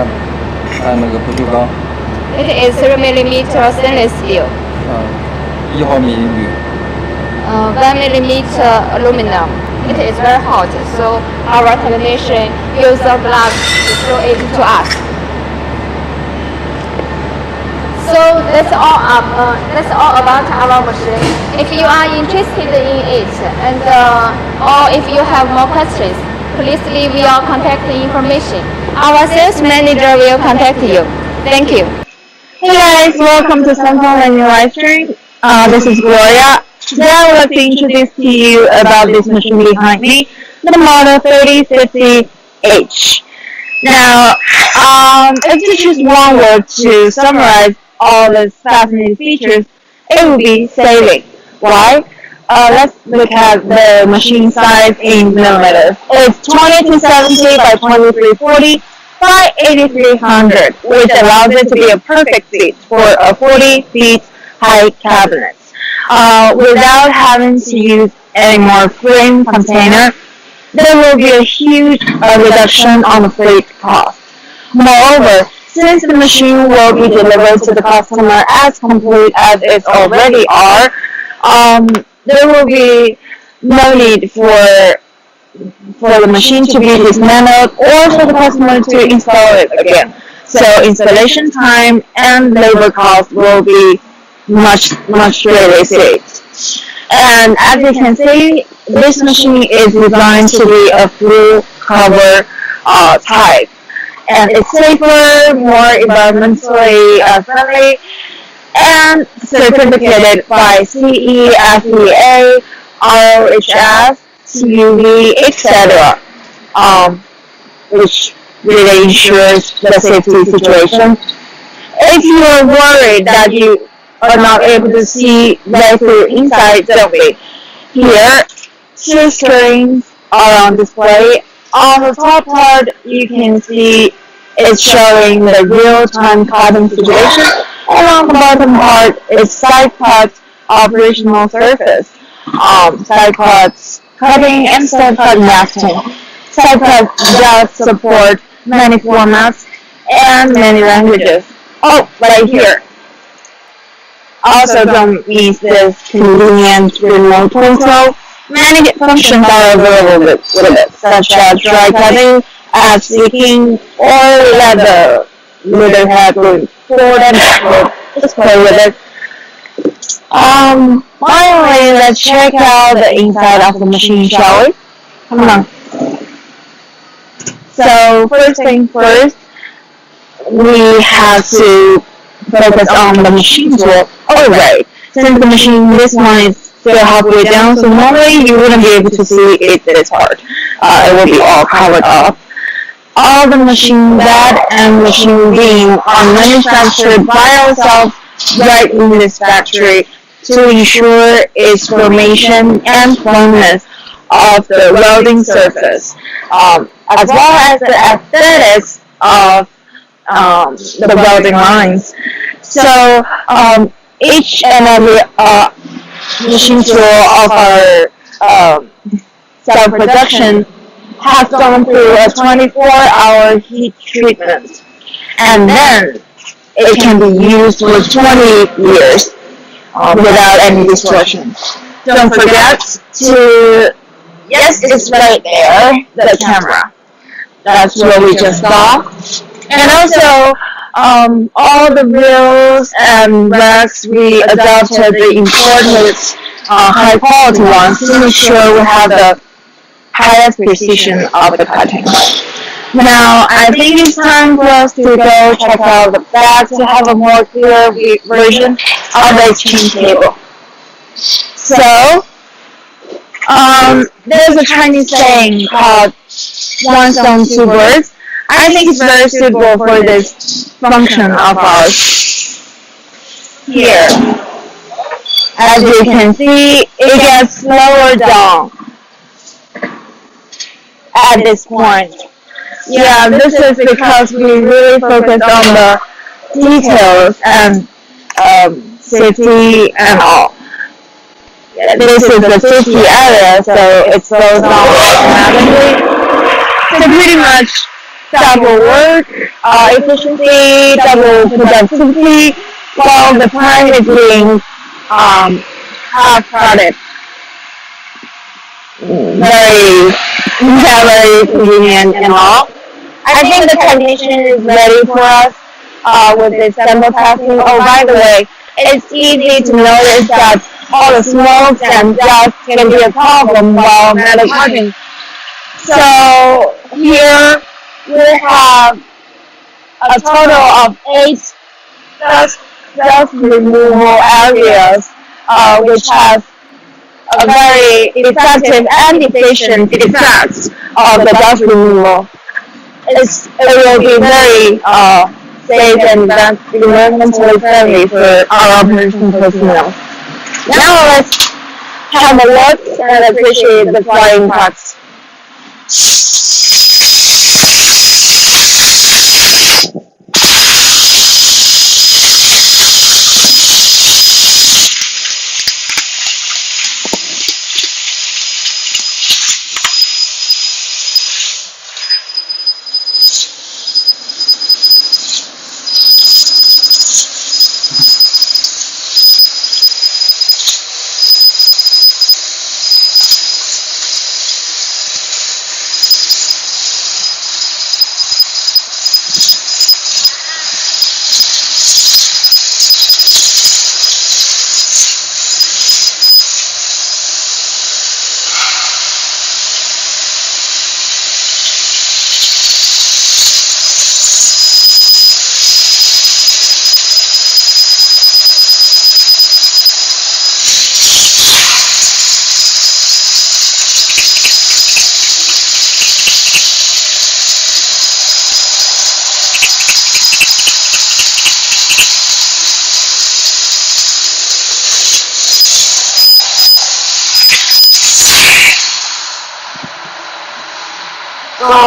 那个不锈钢。 It is 3mm stainless steel. 1毫米铝。 1mm aluminum. It is very hot, so our technician use the gloves to show it to us. So that's all about our machine. If you are interested in it, and or if you have more questions, please leave your contact information. Our sales manager will contact you. Thank you. Hey guys, welcome to Senfeng Laser live stream. This is Gloria. Today I would like to introduce to you about this machine behind me, the model 3050H. Now, if you choose one word to summarize all the fascinating features, it would be saving. Why? Let's look at the machine size in millimeters. It's 2270 by 2340 by 8300, which allows it to be a perfect fit for a 40 feet high cabinet. Without having to use any more frame container, there will be a huge reduction on the freight cost. Moreover, since the machine will be delivered to the customer as complete as it already are, there will be no need for the machine to be dismantled or for the customer to install it again. So installation time and labor cost will be much greatly saved. And as you can see, this machine is designed to be a full cover type, and it's safer, more environmentally friendly, and certificated by CE, FEA, ROHS, TUV, etc., which really ensures the safety situation. If you are worried that you are not able to see right through inside, don't be. Here, 2 screens are on display. On the top part, you can see it's showing the real-time cutting situation, and on the bottom part, it's side cut operational surface. Side cuts cutting and side cut masking. Side cut does support many formats and many languages. Oh, right here. Also don't miss this convenient remote control. Many functions are available with it, such as dry cutting, ash seeking, or leather head going forward and backward. Just play with it. Finally, let's check out the inside of the machine, shall we? Come on. So first thing first, we have to focus on the machine tool. Alright, since the machine, this one is still halfway down, so normally you wouldn't be able to see it this part. It will be all covered up. All the machine bed and machine beam are manufactured by ourselves right in this factory to ensure its formation and firmness of the welding surface, as well as the aesthetics of the welding lines. So each and every machine tool of our self-production has gone through a 24-hour heat treatment, and then it can be used for 20 years without any destruction. Don't forget to, yes, it's right there, the camera. That's what we just saw. And also, all the reels and racks, we adopted the imported high quality ones to make sure we have the highest precision of the cutting. Now, I think it's time for us to go check out the back to have a more clear version of the exchange table. So, there's a Chinese saying called one stone, 2 birds. I think it's very suitable for this function of ours. Here, as you can see, it gets lower down. at this point. Yeah, this is because we really focus on the details and safety and all. This is the safety area, so it slows down automatically. So pretty much double work, efficiency, double productivity, while the time is being half product. Very convenient and all. I think the technician is ready for us with this sample testing. Oh, by the way, it's easy to notice that all the smokes and dust can be a problem while metal cutting. So here we have a total of 8 dust removal areas, which has a very effective and efficient effects of the dust removal. It will be very safe and environmentally friendly for our operation personnel. Now let's have a look and appreciate the flying parts.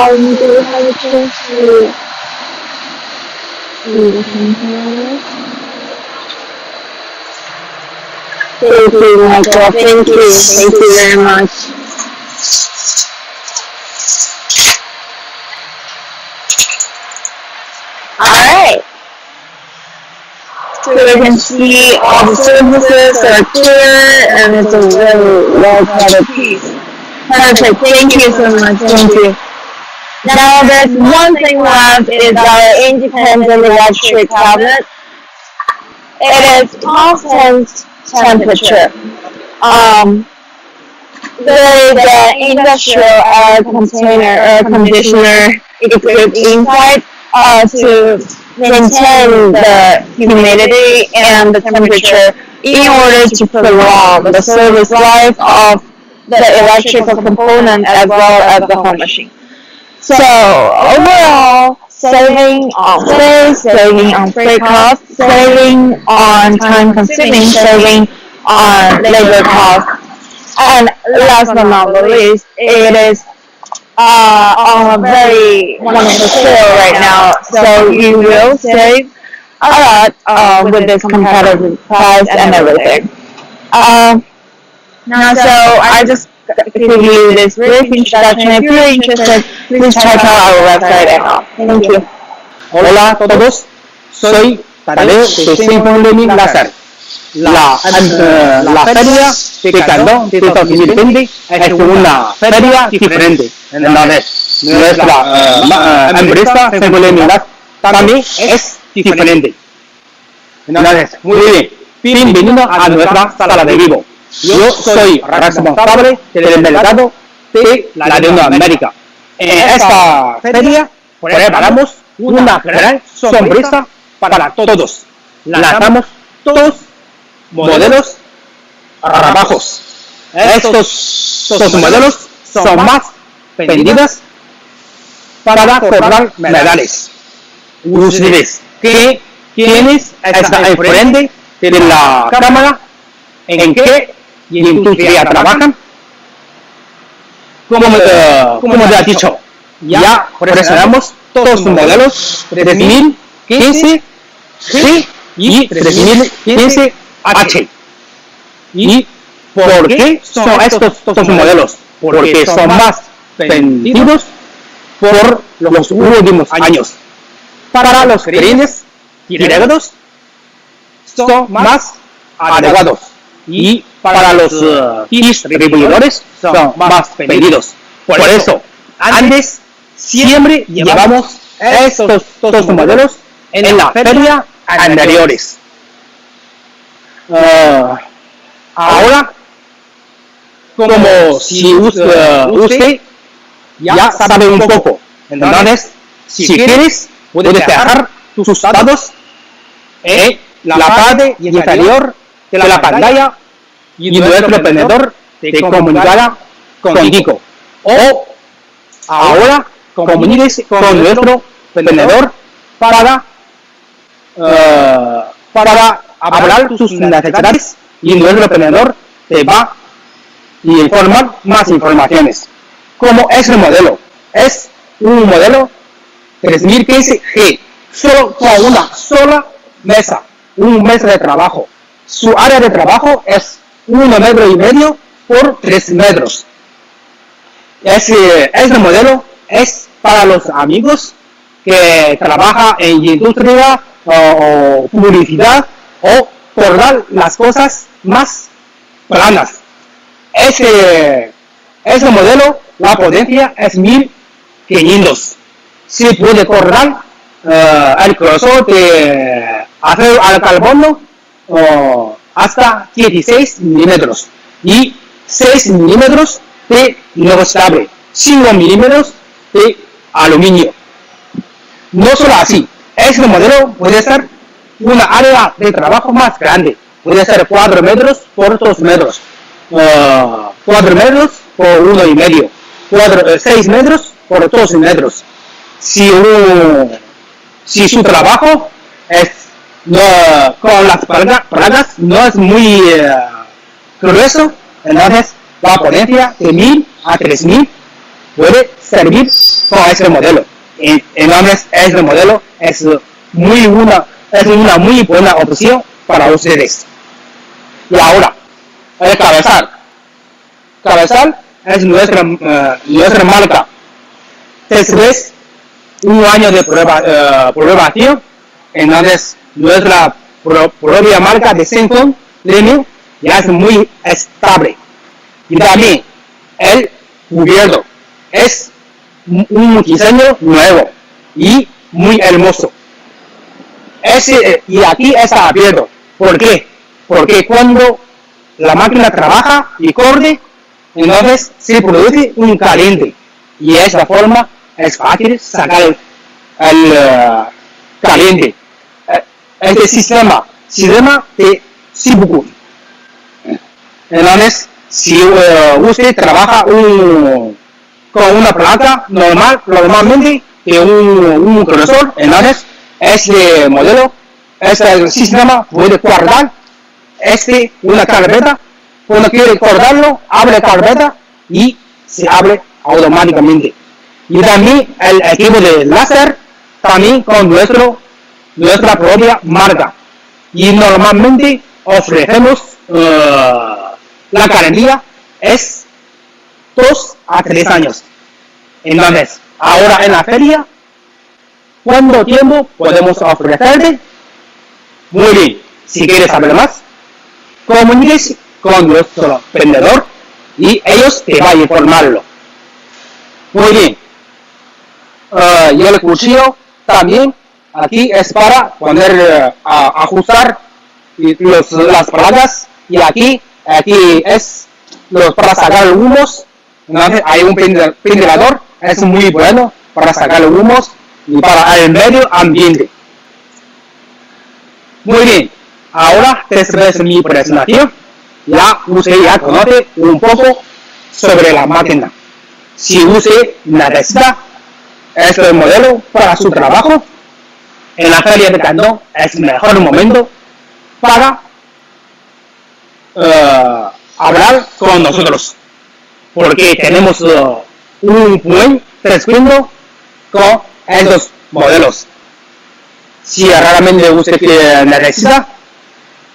Do you have a chance to read the content? Thank you, Michael. Thank you. Thank you very much. Alright. So you can see all the surfaces are clear and it's a really well-cut piece. Perfect. Thank you so much. Thank you. Now there's one thing left is our independent electric cabinet. It is constant temperature. There is an industrial air conditioner equipped inside to maintain the humidity and the temperature in order to prolong the service life of the electrical component as well as the home machine. So overall, saving on space, saving on freight costs, saving on time consuming, saving on labor costs, and last but not least, it is on a very wonderful sale right now. So you will save a lot with this competitive price and everything. Now, so I just give you this brief introduction. If you're interested, please check out our website and all. Thank you. Hola a todos, soy Tadeo de Senfeng Laser. La feria de Candón de 2020 es una feria diferente. Entonces, nuestra empresa Senfeng Laser también es diferente. Entonces, muy bien, bienvenido a nuestra sala de vivo. Yo soy responsable del mercado de Latinoamérica. En esta feria preparamos una gran sorpresa para todos. Lanzamos dos modelos trabajos. Estos modelos son más vendidos para cobrar medales. Ustedes que quienes están enfrente de la cámara, ¿en qué industria trabajan? como ya he dicho, ya presentamos todos los modelos 3015 G y 3015 H. ¿Y por qué son estos dos modelos? Porque son más vendidos por los últimos años. Para los clientes directos son más adecuados y para los distribuidores son más vendidos. Por eso, antes siempre llevamos estos dos modelos en la feria anteriores. Ahora, como si usted ya sabe un poco, entonces, si quieres, puedes dejar tus datos en la parte inferior de la pantalla y nuestro vendedor te comunicará contigo. O ahora comuníquese con nuestro vendedor para hablar sus necesidades y nuestro vendedor te va a informar más informaciones. Como es el modelo, es un modelo 3015 G, solo con una sola mesa, un mesa de trabajo. Su área de trabajo es 1,5 metros por 3 metros. Este modelo es para los amigos que trabajan en industria o publicidad o cortar las cosas más planas. Este modelo, la potencia es 1500. Se puede cortar el grosor de acero al carbono hasta 16 milímetros y 6 milímetros de inoxidable, 5 milímetros de aluminio. No solo así, este modelo puede ser una área de trabajo más grande, puede ser 4 metros por 2 metros, 4 metros por 1,5, 6 metros por 2 metros. Si su trabajo es con las plagas no es muy grueso, entonces la potencia de 1000 a 3000 puede servir con este modelo. Entonces este modelo es una muy buena opción para ustedes. Y ahora, el cabezal. Cabezal es nuestra marca. Después un año de probación, entonces nuestra propia marca de Senfeng Laser ya es muy estable. Y también el cubierto es un diseño nuevo y muy hermoso. Y aquí está abierto. ¿Por qué? Porque cuando la máquina trabaja y corre, entonces se produce un caliente. Y de esta forma es fácil sacar el caliente. Este sistema de Sibuku. Entonces, si usted trabaja con una placa normalmente de un grosor, entonces este modelo, este sistema puede guardar una carpeta. Cuando quiere cortarlo, abre la carpeta y se abre automáticamente. Y también el equipo de láser, también con nuestra propia marca. Y normalmente ofrecemos la garantía es 2 a 3 años. Entonces, ahora en la feria, ¿cuánto tiempo podemos ofrecerte? Muy bien, si quieres saber más, comuníquese con nuestro vendedor y ellos te van a informarlo. Muy bien. Y el cuchillo también aquí es para poner ajustar las placas y aquí es para sacar humos. Entonces hay un ventilador, es muy bueno para sacar humos y para el medio ambiente. Muy bien, ahora después de mi presentación ya usted ya conoce un poco sobre la máquina. Si usted necesita este modelo para su trabajo, en la feria de Cantón es el mejor momento para hablar con nosotros. porque tenemos un buen descuento con estos modelos. Si realmente usted necesita,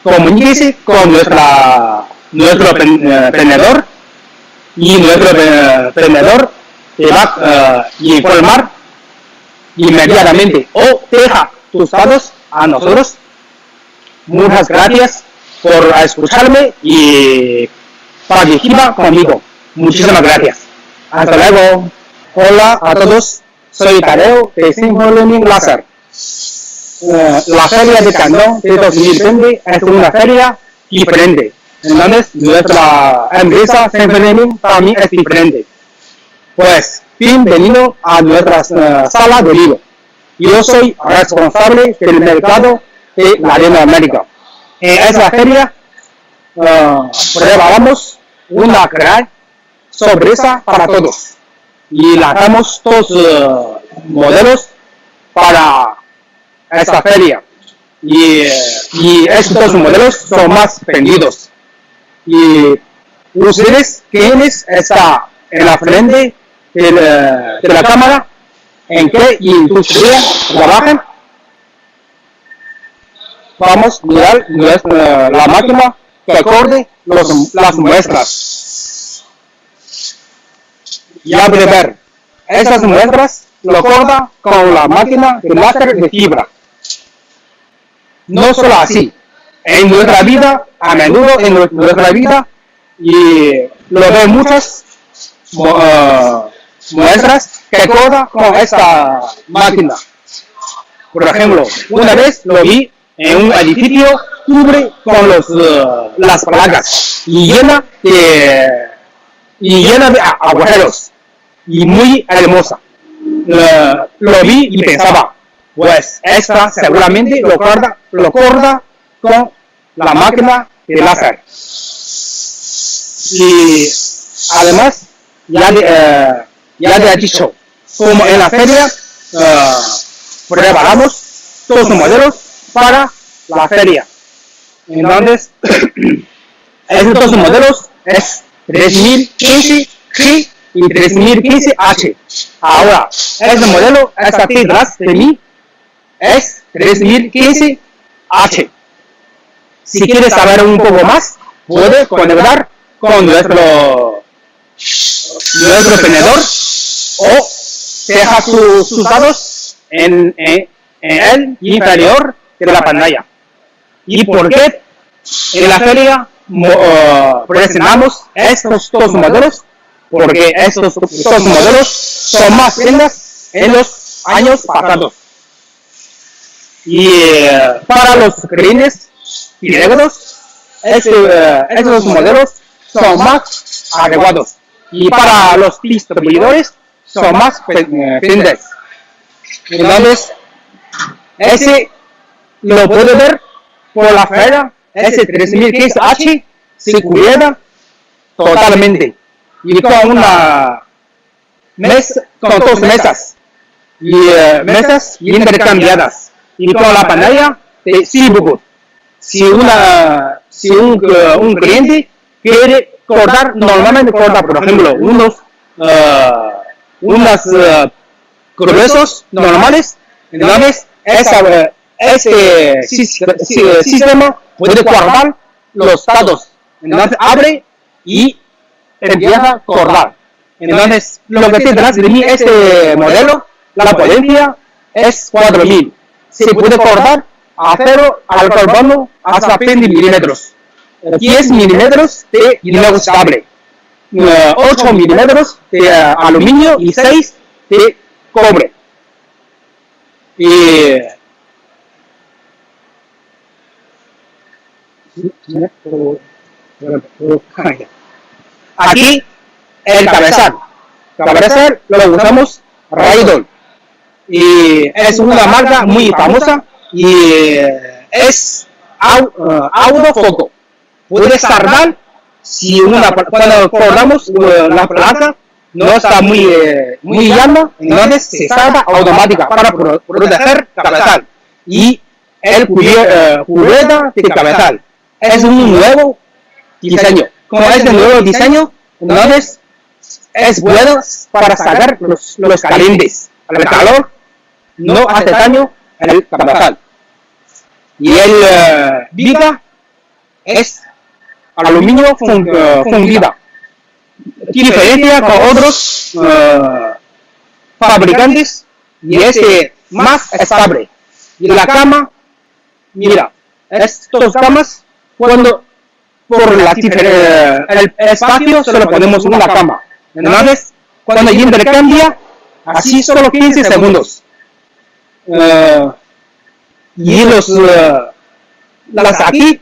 comuníquese con nuestro vendedor y nuestro vendedor te va a informar inmediatamente o deja tus datos a nosotros. Muchas gracias por escucharme y participa conmigo. Muchísimas gracias. Hasta luego. Hola a todos. Soy Tadeo de Senfeng Laser. La feria de Candón de 2020 es una feria diferente. Entonces, nuestra empresa Senfeng también es diferente. Pues, bienvenido a nuestra sala de libro. Yo soy responsable del mercado de Latinoamérica. En esa feria preparamos una gran sorpresa para todos y lanzamos dos modelos para esta feria y estos dos modelos son más vendidos y ustedes quienes están en la frente de la cámara, en qué industria trabajan. Vamos a mirar la máquina que corte las muestras. Ya puede ver, esas muestras lo corta con la máquina de láser de fibra. No solo así, en nuestra vida, a menudo en nuestra vida, y lo ven muchas muestras que corta con esta máquina. Por ejemplo, una vez lo vi en un edificio cubre con las placas y llena de agujeros y muy hermosa. Lo vi y pensaba, pues esta seguramente lo corta con la máquina de láser. Y además ya te he dicho, como en la feria preparamos todos los modelos para la feria. Entonces, estos modelos es 3015G y 3015H. Ahora, este modelo está detrás de mí, es 3015H. Si quieres saber un poco más, puede conectar con nuestro vendedor o deja sus datos en el inferior de la pantalla. ¿Y por qué en la feria presentamos estos dos modelos? Porque estos dos modelos son más ventas en los años pasados. Y para los clientes directos, estos modelos son más adecuados. Y para los distribuidores son más ventas. Entonces, ese lo puede ver por la feria, ese 3015H se cubierta totalmente y con con dos mesas y mesas intercambiadas y con la pantalla de Steelbook. Si un cliente quiere cortar, normalmente corta, por ejemplo, unos gruesos normales, entonces este sistema puede guardar los datos. Entonces abre y empieza a cortar. Entonces lo que detrás de mí, este modelo, la potencia es 4000. Se puede cortar acero al carbono hasta 20 milímetros, 10 milímetros de inoxidable, 8 milímetros de aluminio y 6 de cobre. Y aquí el cabezal lo usamos Raidol y es una marca muy famosa y es autofoco. Puede tardar si cuando cortamos la placa no está muy llana, entonces se salta automática para proteger cabezal y el cubierta de cabezal. Es un nuevo diseño. Con este nuevo diseño, entonces es bueno para sacar los calientes. El calor no hace daño en el cabezal. Y el viga es aluminio fundido. Diferencia con otros fabricantes y es más estable. Y la cama, mira, estos camas, cuando por el espacio solo ponemos una cama. Entonces, cuando intercambia, así solo 15 segundos. Y las aquí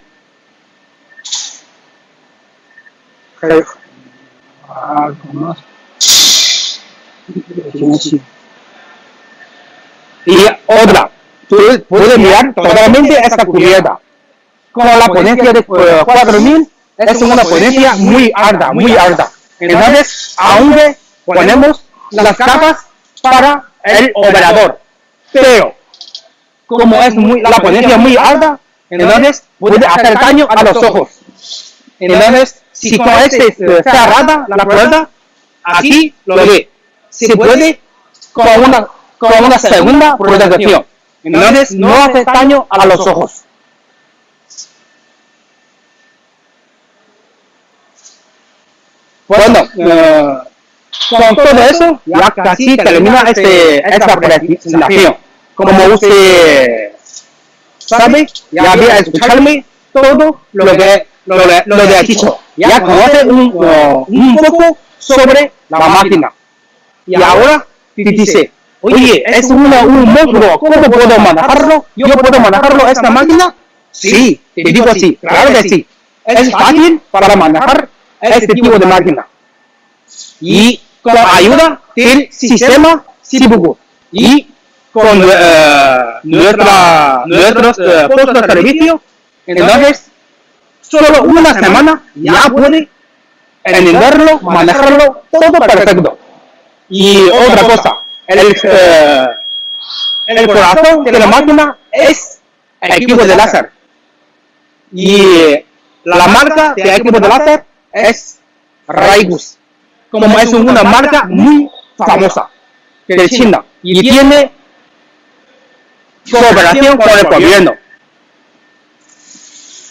y otra, tú puedes mirar totalmente esta cubierta. Con la potencia de 4000 es una potencia muy alta, muy alta. Entonces, aunque ponemos las capas para el operador, pero como es la potencia muy alta, entonces puede hacer daño a los ojos. Entonces, si con este cerrada la puerta, aquí lo ve. Se puede con una segunda protección. Entonces, no hace daño a los ojos. Bueno, con todo eso, ya casi termina esta presentación. Como usted sabe, ya había escucharme todo lo que he dicho. Ya conoce un poco sobre la máquina. Y ahora te dice, oye, es un monstruo, ¿cómo puedo manejarlo? ¿Yo puedo manejarlo esta máquina? Sí, te digo sí, claro que sí. Es fácil para manejar este tipo de máquina. Y con la ayuda del sistema Sibuku y con nuestros puestos de servicio, entonces solo una semana ya puede entenderlo, manejarlo todo perfecto. Y otra cosa, el corazón de la máquina es equipo de láser. Y la marca de equipo de láser es Raigus. Como es una marca muy famosa de China y tiene cooperación con el gobierno.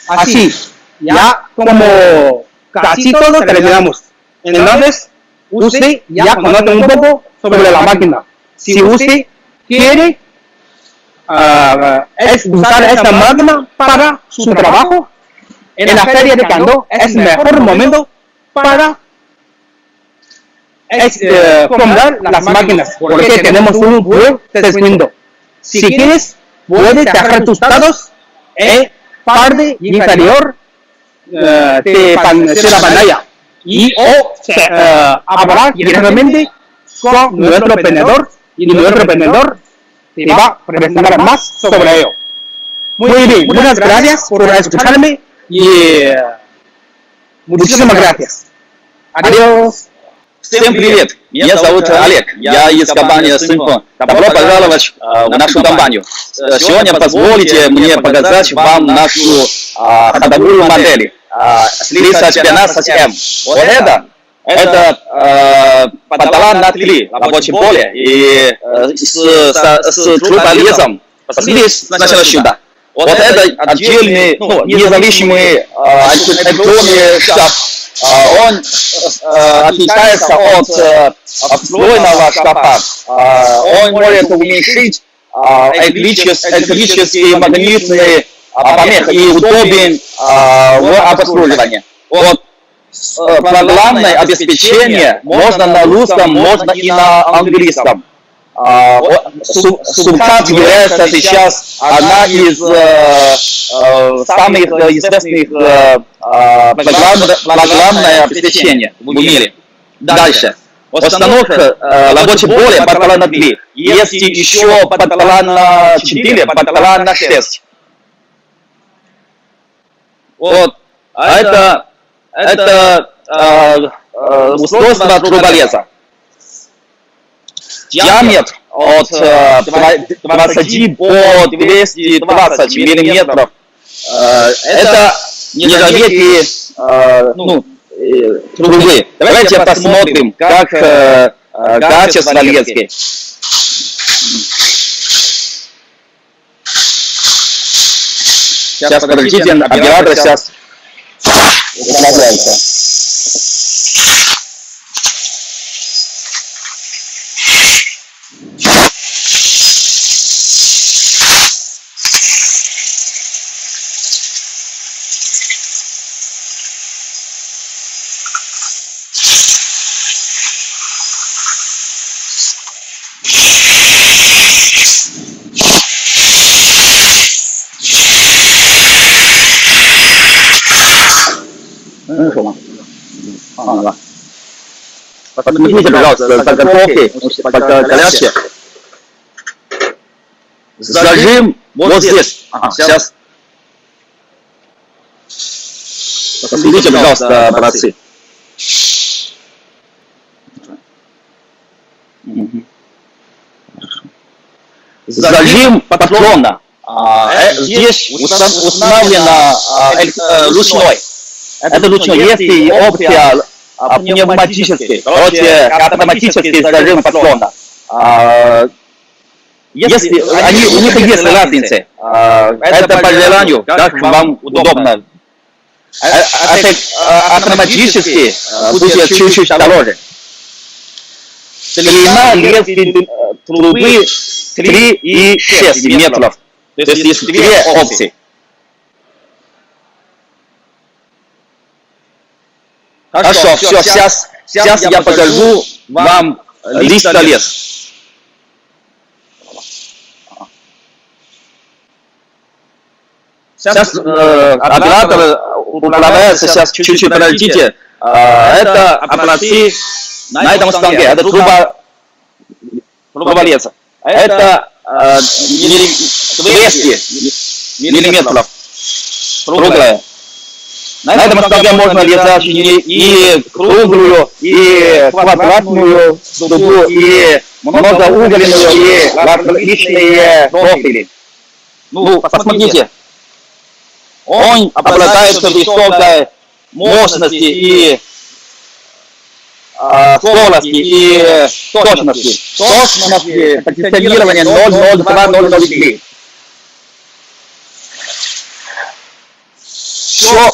Así, ya como casi todos terminamos. Entonces, usted ya conoce un poco sobre la máquina. Si usted quiere usar esta máquina para su trabajo, en la feria de Candó es el mejor momento para comprar las máquinas, porque tenemos un buen descuento. Si quieres, puedes dejar tus datos en parte inferior de la pantalla y hablar directamente con nuestro vendedor y nuestro vendedor te va a presentar más sobre ello. Muy bien, muchas gracias por escucharme y muchísimas gracias. Adiós. Всем привет! Меня зовут Олег, я из компании Senfeng. Добро пожаловать в нашу компанию. Сегодня позволите мне показать вам нашу ходовую модель 3015M. Вот это патала на 3 рабочее поле и с труболезом. Посмотрите сначала сюда. Вот это отдельный, независимый электронный шкаф. Он отличается от встроенного шкафа. Он может уменьшить электрические магнитные помехи и удобен в обслуживании. Вот программное обеспечение можно на русском, можно и на английском. Субхат является сейчас одна из самых известных программное обеспечение в мире. Дальше. Установка рабочей поля патала на 2. Есть еще патала на 4, патала на 6. Вот. Это устройство труболеза. Диаметр от 20 до 220 миллиметров. Это нержавейки, трубы. Давайте посмотрим, как качество лески. Сейчас, подождите, оператор сейчас устанавливается. Посмотрите, пожалуйста, заготовки, горячие. Зажим вот здесь. Ага, сейчас. Посмотрите, пожалуйста, братцы. Зажим патрона. Здесь установлено ручной. Это ручной. Если опция пневматический, короче, автоматический зажим патрона. Если у них есть разница, это по желанию, как вам удобно. Автоматически будет чуть-чуть дороже. Длина лески трубы 3,6 метров. То есть есть две опции. Хорошо, все, сейчас я покажу вам листолез. Сейчас оператор управляется, сейчас чуть-чуть подождите. Это образцы на этом станке, это труболез. Это 200 миллиметров круглая. На этом станке можно резать и круглую, и квадратную трубу, и многоугольную, и различные профили. Ну, посмотрите. Он обладает высокой мощностью и скорости и точности. Точности позиционирования 0,02-0,03. Все.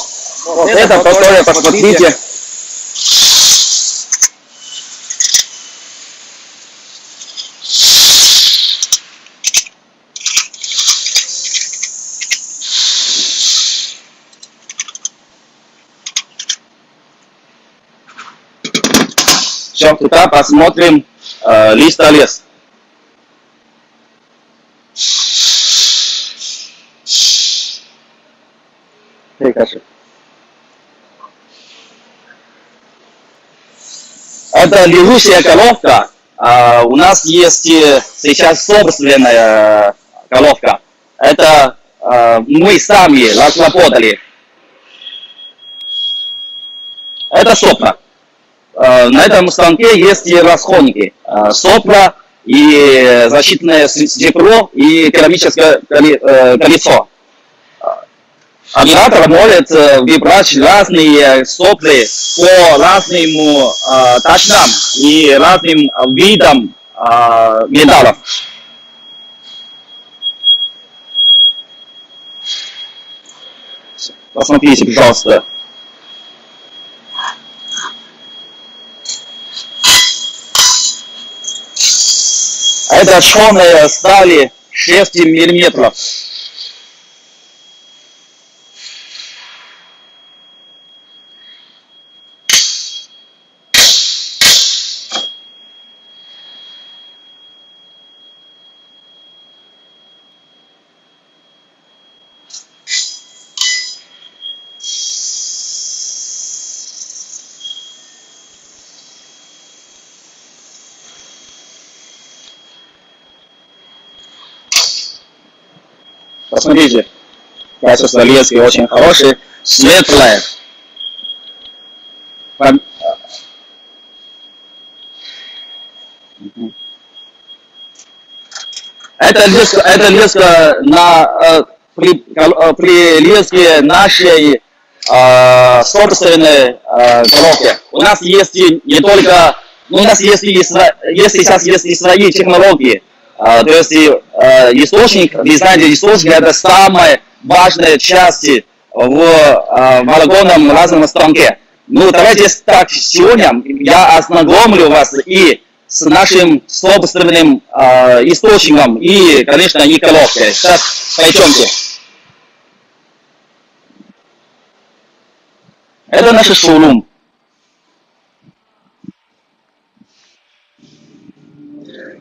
Вот это повторяю, посмотрите. Все, туда посмотрим листолез. Это лежущая головка. У нас есть сейчас собственная головка. Это мы сами разработали. Это сопла. На этом станке есть и расходники. Сопла и защитное стекло и керамическое колесо. Оператор может выбрать разные соплы по разным точкам и разным видам металлов. Посмотрите, пожалуйста. Это черные стали 6 миллиметров. Посмотрите, качество лески очень хорошее, светлое. Это леска при леске нашей собственные головки. У нас есть не только, у нас есть сейчас есть и свои технологии. То есть источник, дизайн источника это самая важная часть в вагонном лазерном станке. Ну, давайте так, сегодня я ознакомлю вас и с нашим собственным источником, и, конечно, и головкой. Сейчас пойдемте. Это наш шоурум.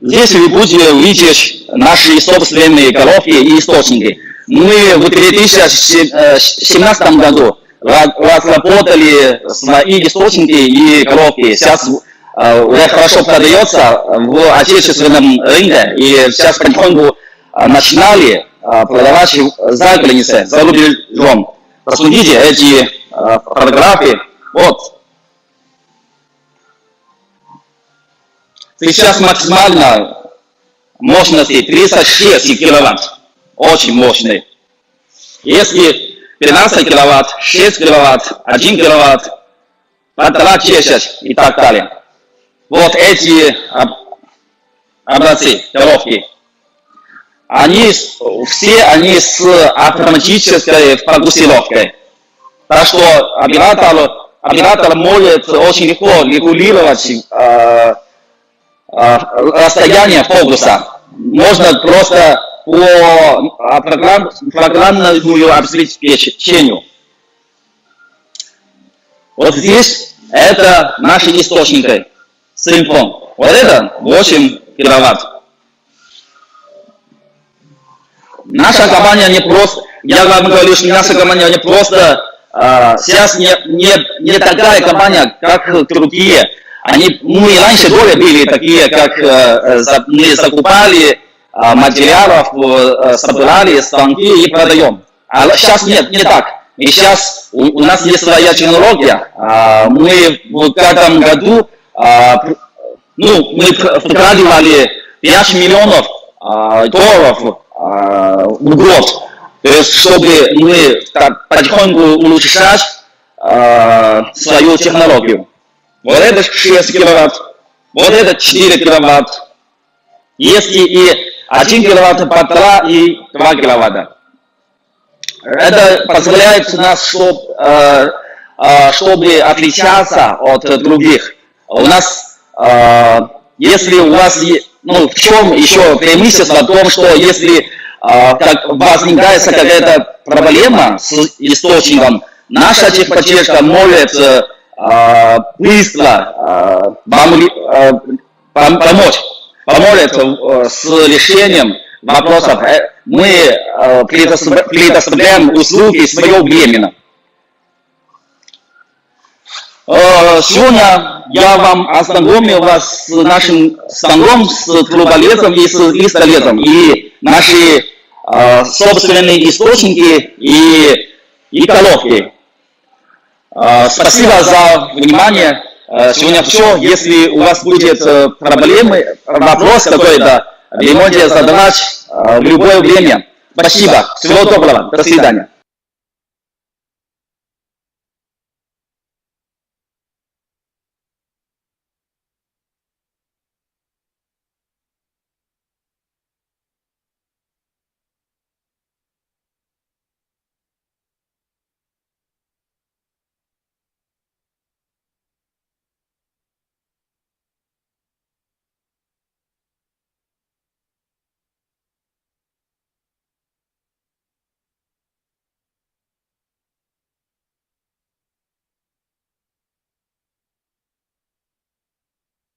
Здесь вы будете видеть наши собственные головки и источники. Мы в 2017 году разработали свои источники и головки. Сейчас уже хорошо продается в отечественном рынке. И сейчас потихоньку начинали продавать за границей, за рубежом. Посмотрите эти фотографии. Вот. Сейчас максимально мощности 36 киловатт. Очень мощный. Если 15 киловатт, 6 киловатт, 1 киловатт, 1,5 и так далее. Вот эти образцы, головки. Они все с автоматической фокусировкой. Так что оператор может очень легко регулировать расстояние фокуса. Можно просто по программному обеспечению. Вот здесь это наши источники. Senfeng. Вот это 8 киловатт. Наша компания не просто, я вам говорю, что наша компания не просто, сейчас не такая компания, как другие. Мы и раньше тоже были такие, как мы закупали материалов, собирали станки и продаем. А сейчас нет, не так. И сейчас у нас есть своя технология. Мы в этом году мы вкладывали 5 миллионов долларов в год. То есть, чтобы мы потихоньку улучшать свою технологию. Вот это 6 киловатт, вот это 4 киловатт. Есть и 1 киловатт, 1,5 и 2 киловатта. Это позволяет нас, чтобы отличаться от других. У нас, если у вас, в чем еще преимущество в том, что если возникает какая-то проблема с источником, наша техподдержка может быстро поможет с решением вопросов. Мы предоставляем услуги своевременно. Сегодня я вам ознакомил вас с нашим станком, с труболезом и с листолезом, и наши собственные источники и головки. Спасибо за внимание. Сегодня все. Если у вас будет проблемы, вопрос какой-то, вы можете задавать в любое время. Спасибо. Всего доброго. До свидания.